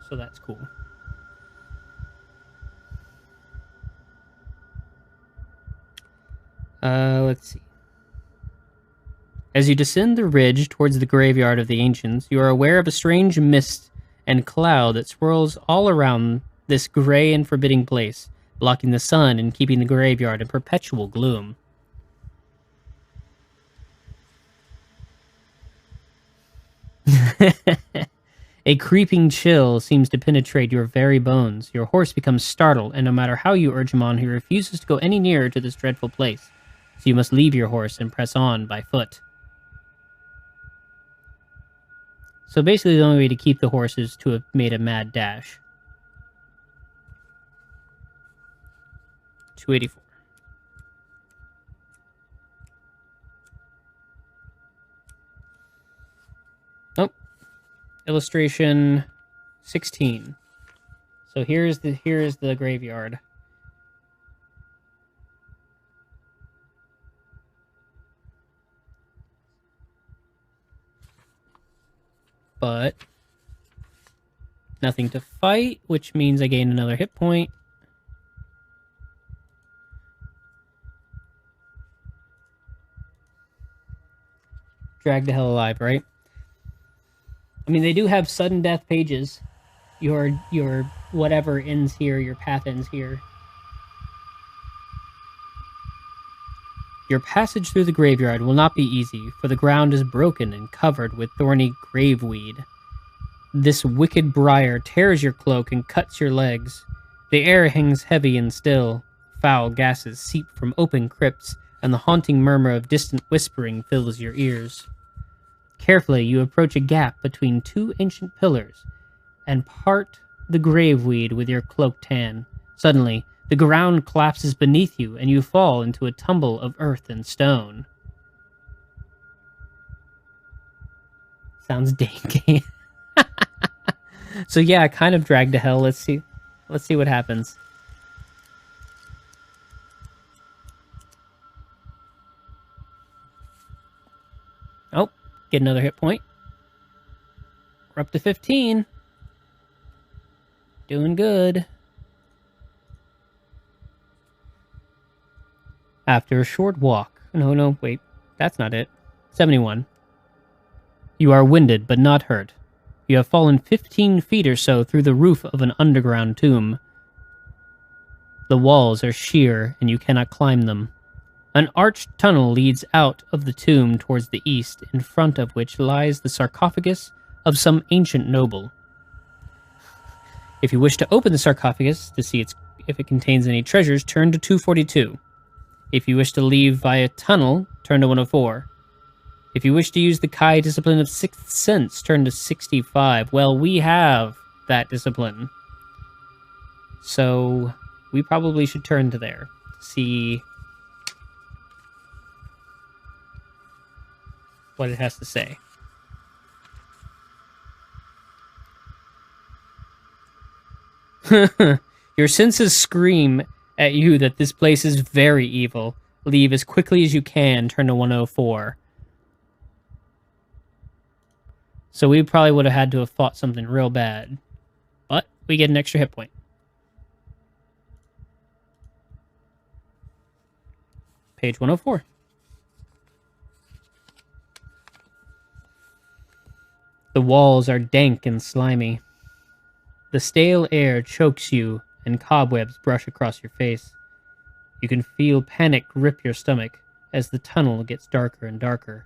So that's cool. Let's see. As you descend the ridge towards the graveyard of the ancients, you are aware of a strange mist and cloud that swirls all around this gray and forbidding place, blocking the sun and keeping the graveyard in perpetual gloom. A creeping chill seems to penetrate your very bones. Your horse becomes startled, and no matter how you urge him on, he refuses to go any nearer to this dreadful place. So you must leave your horse and press on by foot. So basically the only way to keep the horse is to have made a mad dash. 284. Oh. Illustration 16. So here's the graveyard. But nothing to fight, which means I gain another hit point. Drag the hell alive, right? I mean, they do have sudden death pages. Your whatever ends here, your path ends here. Your passage through the graveyard will not be easy, for the ground is broken and covered with thorny graveweed. This wicked briar tears your cloak and cuts your legs. The air hangs heavy and still. Foul gases seep from open crypts, and the haunting murmur of distant whispering fills your ears. Carefully, you approach a gap between two ancient pillars and part the graveweed with your cloaked hand. Suddenly, the ground collapses beneath you, and you fall into a tumble of earth and stone. Sounds danky. So yeah, kind of dragged to hell. Let's see what happens. Oh, get another hit point. We're up to 15. Doing good. After a short walk... No, wait. That's not it. 71. You are winded, but not hurt. You have fallen 15 feet or so through the roof of an underground tomb. The walls are sheer, and you cannot climb them. An arched tunnel leads out of the tomb towards the east, in front of which lies the sarcophagus of some ancient noble. If you wish to open the sarcophagus to see if it contains any treasures, turn to 242. If you wish to leave via tunnel, turn to 104. If you wish to use the Kai discipline of Sixth Sense, turn to 65. Well, we have that discipline. So, we probably should turn to there to see what it has to say. Your senses scream at you that this place is very evil. Leave as quickly as you can, turn to 104. So we probably would have had to have fought something real bad. But we get an extra hit point. Page 104. The walls are dank and slimy. The stale air chokes you, and cobwebs brush across your face. You can feel panic grip your stomach as the tunnel gets darker and darker.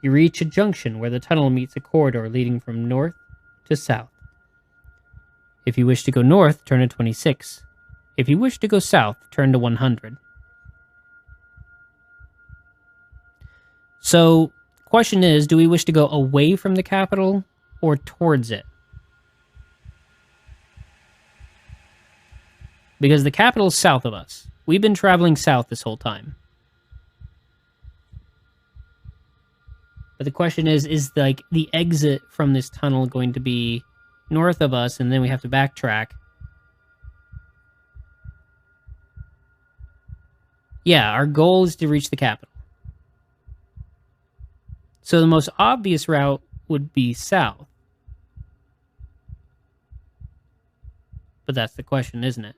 You reach a junction where the tunnel meets a corridor leading from north to south. If you wish to go north, turn to 26. If you wish to go south, turn to 100. So, question is, do we wish to go away from the capital or towards it? Because the capital is south of us. We've been traveling south this whole time. But the question is like the exit from this tunnel going to be north of us and then we have to backtrack? Yeah, our goal is to reach the capital. So the most obvious route would be south. But that's the question, isn't it?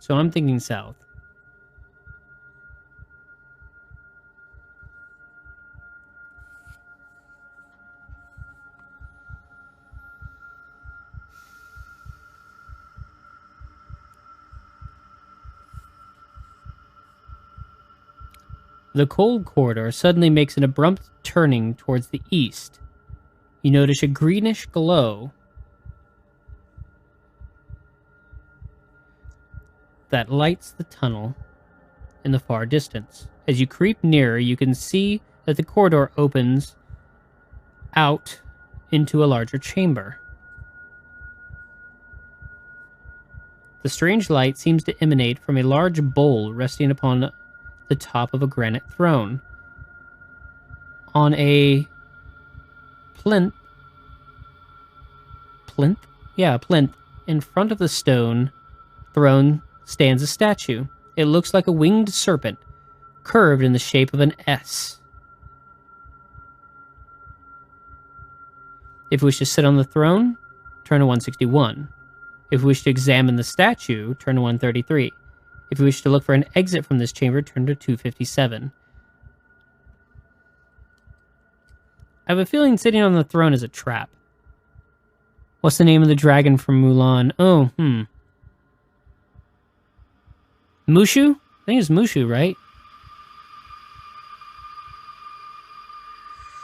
So I'm thinking south. The cold corridor suddenly makes an abrupt turning towards the east. You notice a greenish glow that lights the tunnel in the far distance. As you creep nearer, you can see that the corridor opens out into a larger chamber. The strange light seems to emanate from a large bowl resting upon the top of a granite throne. On a plinth in front of the stone throne stands a statue. It looks like a winged serpent, curved in the shape of an S. If you wish to sit on the throne, turn to 161. If you wish to examine the statue, turn to 133. If you wish to look for an exit from this chamber, turn to 257. I have a feeling sitting on the throne is a trap. What's the name of the dragon from Mulan? Oh, Mushu? I think it's Mushu, right?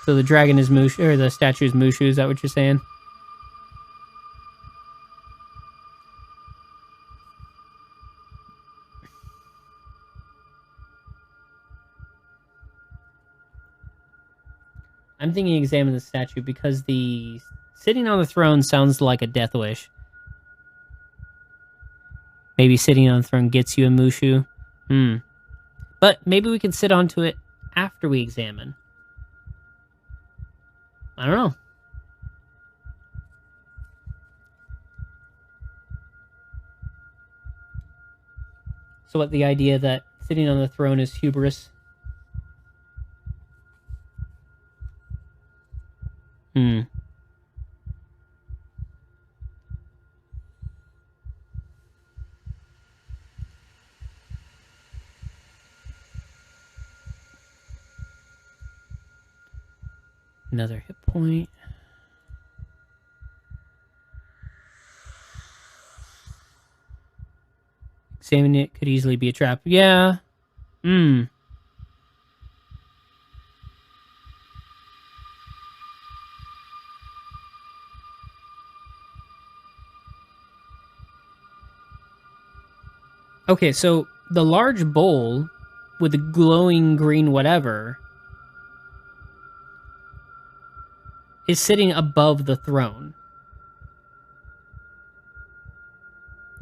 So the dragon is Mushu, or the statue is Mushu, is that what you're saying? I'm thinking examine the statue because the sitting on the throne sounds like a death wish. Maybe sitting on the throne gets you a Mushu. But maybe we can sit onto it after we examine. I don't know. So what, the idea that sitting on the throne is hubris? Another hit point. Examining it could easily be a trap. Yeah. Okay, so the large bowl with the glowing green whatever is sitting above the throne.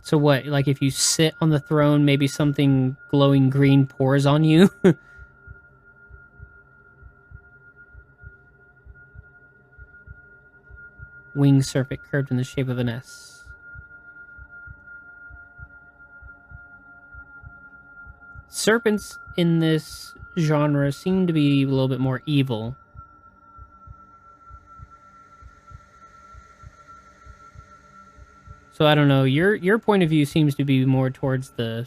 So what, like if you sit on the throne, maybe something glowing green pours on you? Winged serpent curved in the shape of an S. Serpents in this genre seem to be a little bit more evil. So I don't know. Your point of view seems to be more towards the.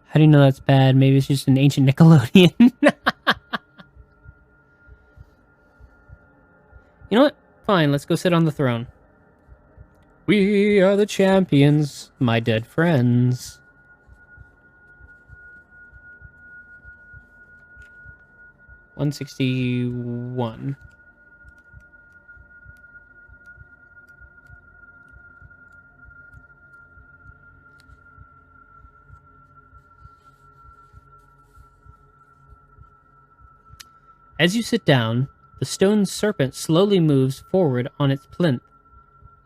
How do you know that's bad? Maybe it's just an ancient Nickelodeon. You know what? Fine, let's go sit on the throne. We are the champions, my dead friends. $161. As you sit down, the stone serpent slowly moves forward on its plinth.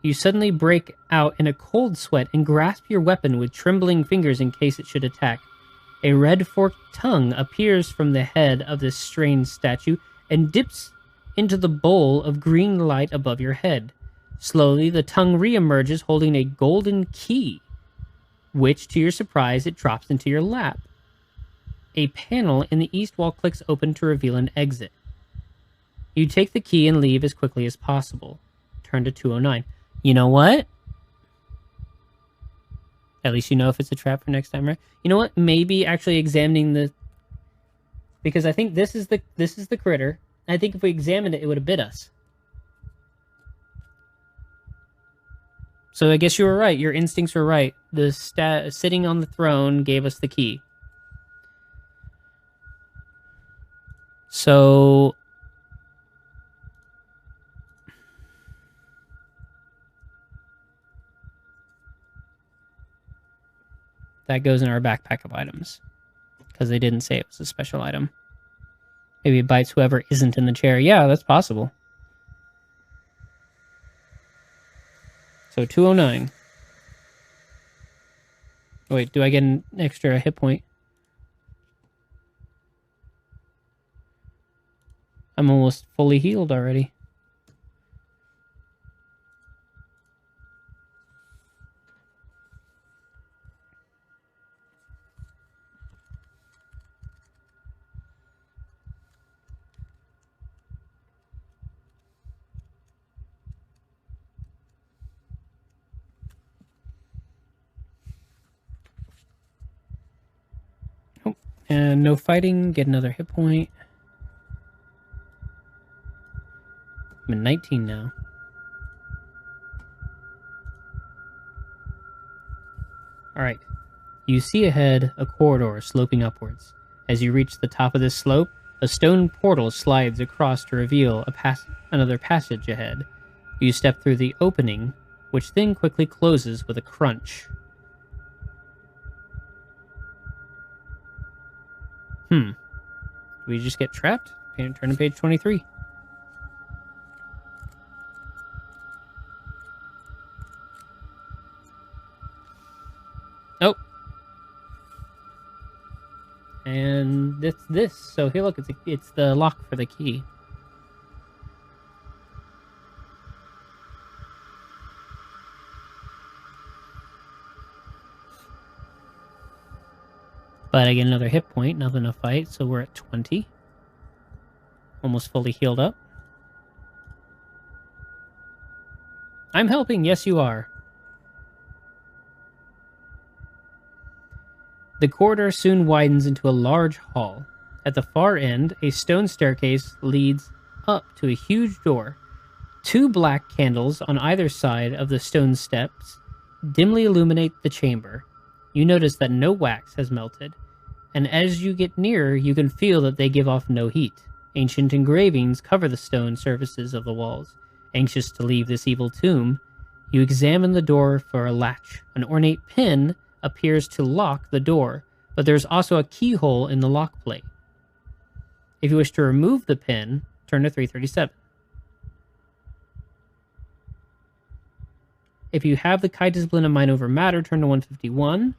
You suddenly break out in a cold sweat and grasp your weapon with trembling fingers in case it should attack. A red forked tongue appears from the head of this strange statue and dips into the bowl of green light above your head. Slowly, the tongue reemerges holding a golden key, which, to your surprise, it drops into your lap. A panel in the east wall clicks open to reveal an exit. You take the key and leave as quickly as possible. Turn to 209. You know what? At least you know if it's a trap for next time, right? You know what? Maybe actually examining the... Because I think this is the critter. I think if we examined it, it would have bit us. So I guess you were right. Your instincts were right. The sitting on the throne gave us the key. So... that goes in our backpack of items. Because they didn't say it was a special item. Maybe it bites whoever isn't in the chair. Yeah, that's possible. So 209. Wait, do I get an extra hit point? I'm almost fully healed already. Oh, and no fighting. Get another hit point. I'm at 19 now. Alright. You see ahead a corridor sloping upwards. As you reach the top of this slope, a stone portal slides across to reveal another passage ahead. You step through the opening, which then quickly closes with a crunch. Do we just get trapped? Turn to page 23. Oh. And it's this. So here, look, it's the lock for the key. But I get another hit point, nothing to fight, so we're at 20. Almost fully healed up. I'm helping, yes you are. The corridor soon widens into a large hall. At the far end, a stone staircase leads up to a huge door. 2 black candles on either side of the stone steps dimly illuminate the chamber. You notice that no wax has melted, and as you get nearer, you can feel that they give off no heat. Ancient engravings cover the stone surfaces of the walls. Anxious to leave this evil tomb, you examine the door for a latch. An ornate pin appears to lock the door, but there's also a keyhole in the lock plate. If you wish to remove the pin, turn to 337. If you have the Kai discipline of mind over matter, turn to 151.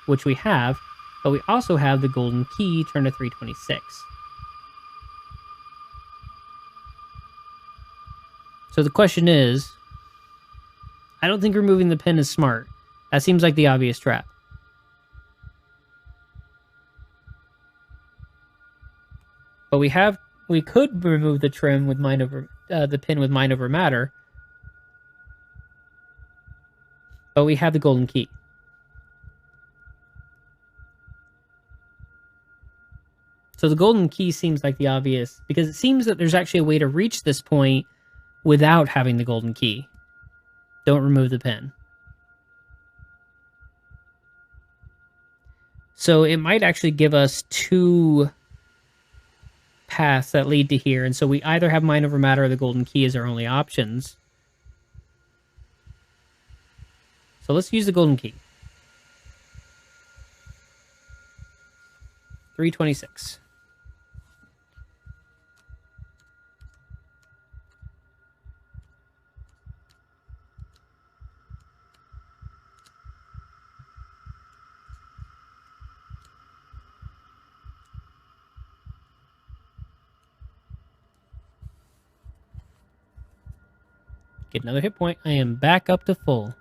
Which we have, but we also have the golden key, turn to 326. So the question is, I don't think removing the pin is smart. That seems like the obvious trap. But we could remove the trim with the pin with mind over matter. But we have the golden key. So the golden key seems like the obvious, because it seems that there's actually a way to reach this point without having the golden key. Don't remove the pin. So it might actually give us 2 paths that lead to here, and so we either have mind over matter or the golden key as our only options. So let's use the golden key. 326. Get another hit point. I am back up to full.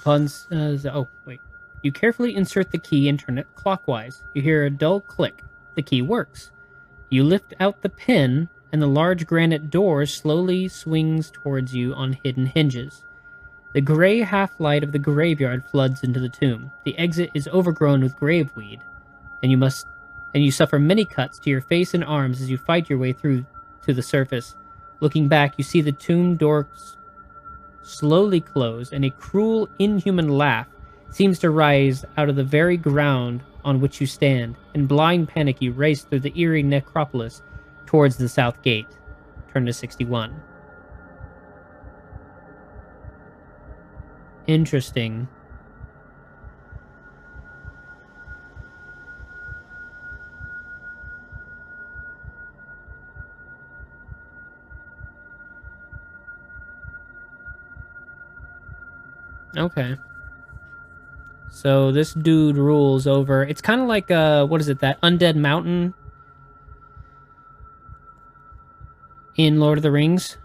Oh, wait. You carefully insert the key and turn it clockwise. You hear a dull click. The key works. You lift out the pin, and the large granite door slowly swings towards you on hidden hinges. The gray half-light of the graveyard floods into the tomb. The exit is overgrown with graveweed, and you suffer many cuts to your face and arms as you fight your way through to the surface. Looking back, you see the tomb doors slowly close, and a cruel, inhuman laugh seems to rise out of the very ground on which you stand. In blind panic, you race through the eerie necropolis towards the south gate. Turn to 61. Interesting. Okay. So this dude rules over... It's kind of like, what is it, that undead mountain in Lord of the Rings?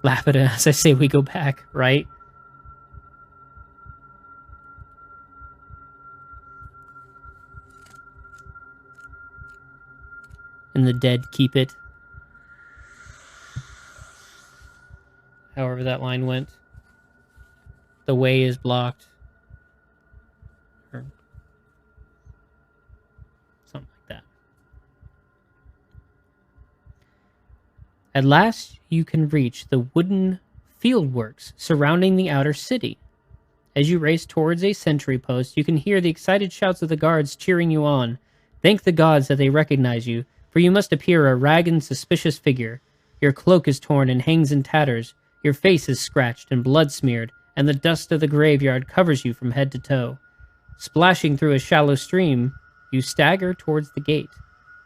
Laugh at it as I say we go back, right? And the dead keep it. However that line went. The way is blocked. Or something like that. At last, you can reach the wooden fieldworks surrounding the outer city. As you race towards a sentry post, you can hear the excited shouts of the guards cheering you on. Thank the gods that they recognize you, for you must appear a ragged and suspicious figure. Your cloak is torn and hangs in tatters. Your face is scratched and blood-smeared, and the dust of the graveyard covers you from head to toe. Splashing through a shallow stream, you stagger towards the gate.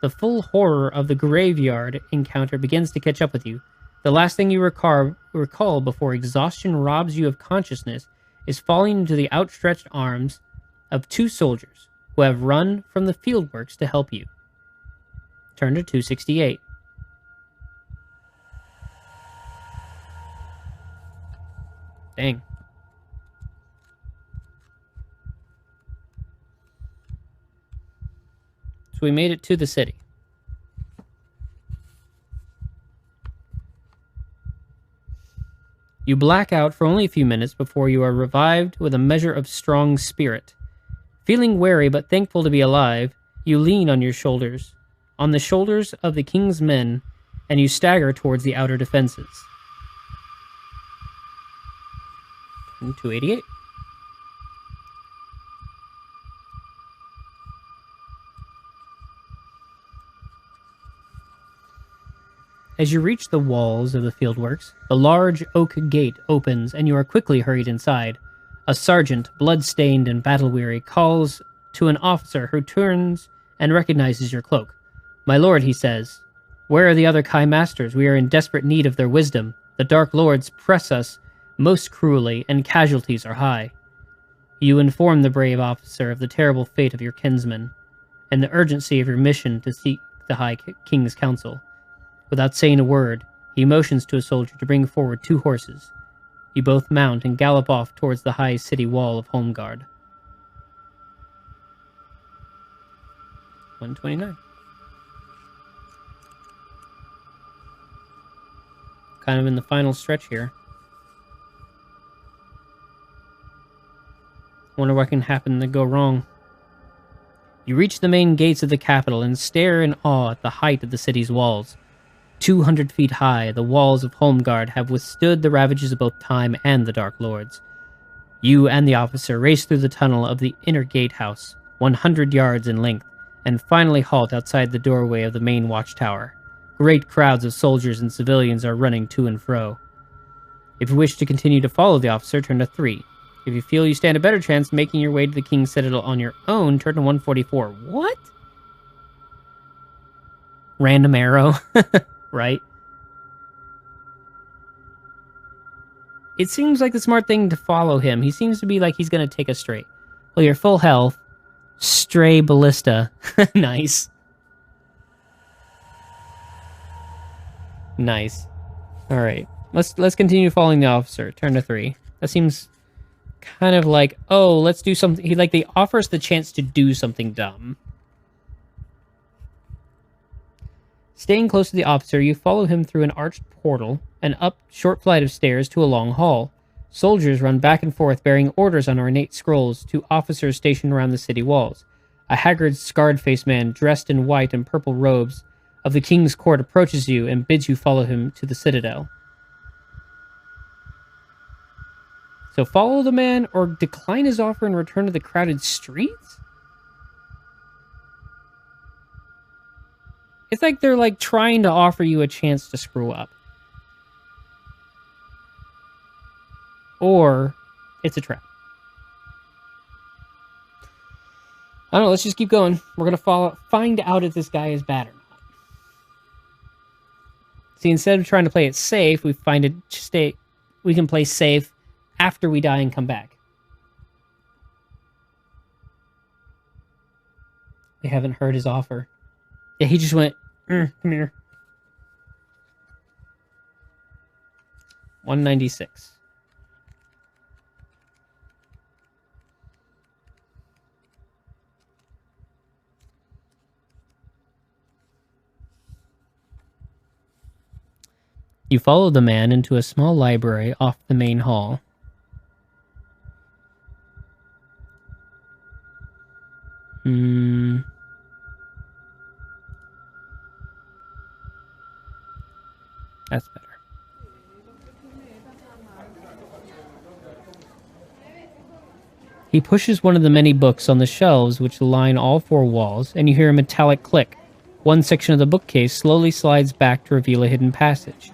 The full horror of the graveyard encounter begins to catch up with you. The last thing you recall before exhaustion robs you of consciousness is falling into the outstretched arms of 2 soldiers who have run from the fieldworks to help you. Turn to 268. Dang. So we made it to the city. You black out for only a few minutes before you are revived with a measure of strong spirit. Feeling weary but thankful to be alive, you lean on the shoulders of the king's men, and you stagger towards the outer defenses. 288. As you reach the walls of the fieldworks, the large oak gate opens and you are quickly hurried inside. A sergeant, blood-stained and battle-weary, calls to an officer who turns and recognizes your cloak. "My lord," he says, "where are the other Kai masters? We are in desperate need of their wisdom. The Dark Lords press us most cruelly, and casualties are high." You inform the brave officer of the terrible fate of your kinsmen, and the urgency of your mission to seek the High King's counsel. Without saying a word, he motions to a soldier to bring forward 2 horses. You both mount and gallop off towards the high city wall of Holmgard. 129. kind of in the final stretch here. Wonder what can happen to go wrong. You reach the main gates of the capital and stare in awe at the height of the city's walls. 200 feet high, the walls of Holmgard have withstood the ravages of both time and the Dark Lords. You and the officer race through the tunnel of the inner gatehouse, 100 yards in length, and finally halt outside the doorway of the main watchtower. Great crowds of soldiers and civilians are running to and fro. If you wish to continue to follow the officer, turn to 3. If you feel you stand a better chance making your way to the King's Citadel on your own, turn to 144. What? Random arrow. Right? It seems like the smart thing to follow him. He seems to be like he's going to take us straight. Well, you're full health. Stray ballista. Nice. Nice. All right. Let's continue following the officer. Turn to 3. That seems kind of like, oh, let's do something. They offer us the chance to do something dumb. Staying close to the officer, you follow him through an arched portal and up short flight of stairs to a long hall. Soldiers run back and forth bearing orders on ornate scrolls to officers stationed around the city walls. A haggard, scarred-faced man dressed in white and purple robes of the king's court approaches you and bids you follow him to the citadel. So follow the man or decline his offer and return to the crowded streets? It's like they're trying to offer you a chance to screw up. Or it's a trap. I don't know, let's just keep going. We're gonna find out if this guy is bad or not. See, instead of trying to play it safe, we can play safe after we die and come back. We haven't heard his offer. Yeah, he just went, come here. 196. You follow the man into a small library off the main hall. That's better. He pushes one of the many books on the shelves which line all 4 walls, and you hear a metallic click. One section of the bookcase slowly slides back to reveal a hidden passage.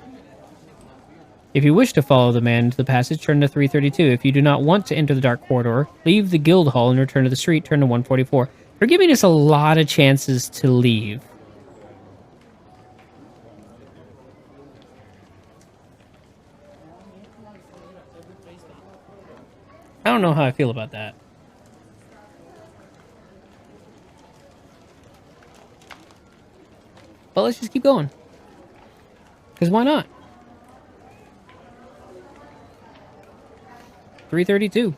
If you wish to follow the man into the passage, turn to 332. If you do not want to enter the dark corridor, leave the guild hall and return to the street, turn to 144. They're giving us a lot of chances to leave. I don't know how I feel about that. But let's just keep going. Because why not? 332.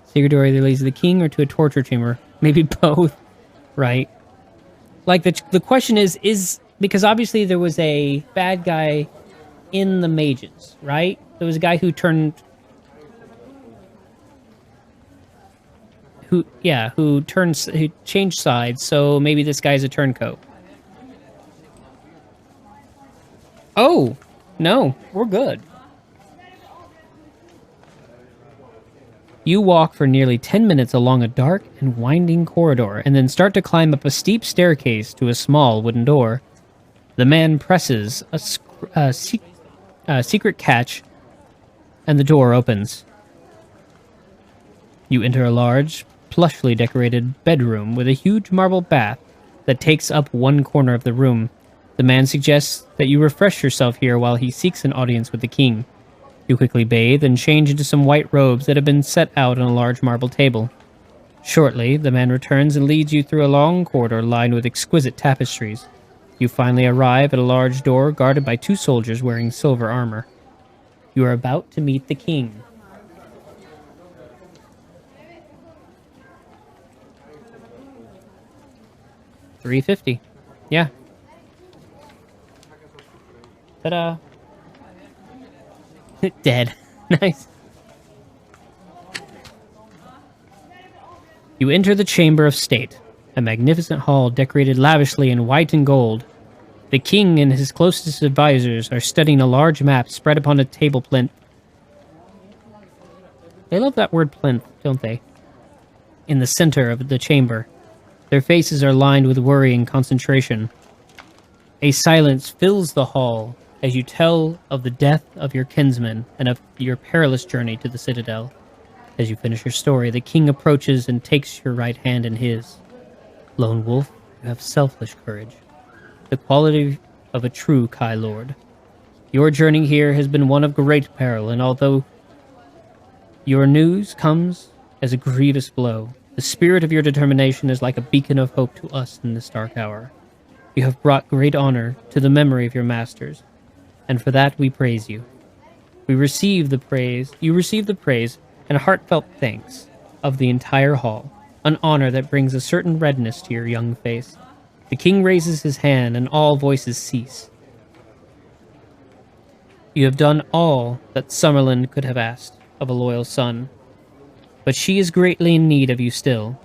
Secret door either leads to the king or to a torture chamber. Maybe both, right? Like, the question is because obviously there was a bad guy in the mages, right? There was a guy who changed sides, so maybe this guy's a turncoat. Oh, no, we're good. You walk for nearly 10 minutes along a dark and winding corridor, and then start to climb up a steep staircase to a small wooden door. The man presses a secret catch, and the door opens. You enter a large, plushly decorated bedroom with a huge marble bath that takes up one corner of the room. The man suggests that you refresh yourself here while he seeks an audience with the king. You quickly bathe and change into some white robes that have been set out on a large marble table. Shortly, the man returns and leads you through a long corridor lined with exquisite tapestries. You finally arrive at a large door guarded by 2 soldiers wearing silver armor. You are about to meet the king. $3.50. Yeah. Ta-da. Dead. Nice. You enter the Chamber of State, a magnificent hall decorated lavishly in white and gold. The king and his closest advisors are studying a large map spread upon a table plinth. They love that word plinth, don't they? In the center of the chamber. Their faces are lined with worry and concentration. A silence fills the hall as you tell of the death of your kinsman and of your perilous journey to the Citadel. As you finish your story, the king approaches and takes your right hand in his. Lone Wolf, you have selfless courage, the quality of a true Kai Lord. Your journey here has been one of great peril, and although your news comes as a grievous blow, the spirit of your determination is like a beacon of hope to us in this dark hour. You have brought great honor to the memory of your masters, and for that we praise you. You receive the praise and heartfelt thanks of the entire hall, an honor that brings a certain redness to your young face. The king raises his hand and all voices cease. You have done all that Summerlin could have asked of a loyal son, but she is greatly in need of you still.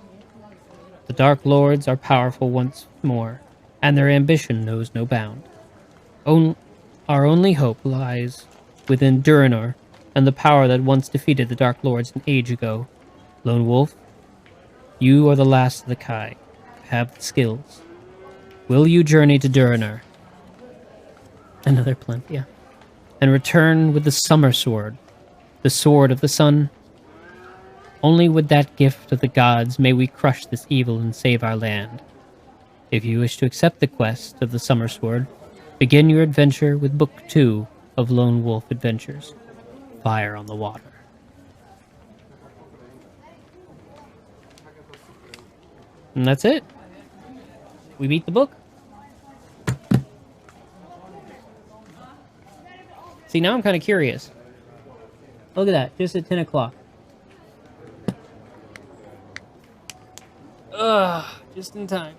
The Dark Lords are powerful once more, and their ambition knows no bound. Our only hope lies within Durinor and the power that once defeated the Dark Lords an age ago. Lone Wolf, you are the last of the Kai. You have the skills. Will you journey to Durinor? Another plinth, yeah. And return with the Summer Sword, the Sword of the Sun? Only with that gift of the gods may we crush this evil and save our land. If you wish to accept the quest of the Summer Sword, begin your adventure with Book 2 of Lone Wolf Adventures, Fire on the Water. And that's it. We beat the book. See, now I'm kind of curious. Look at that, just at 10 o'clock. Ugh, just in time.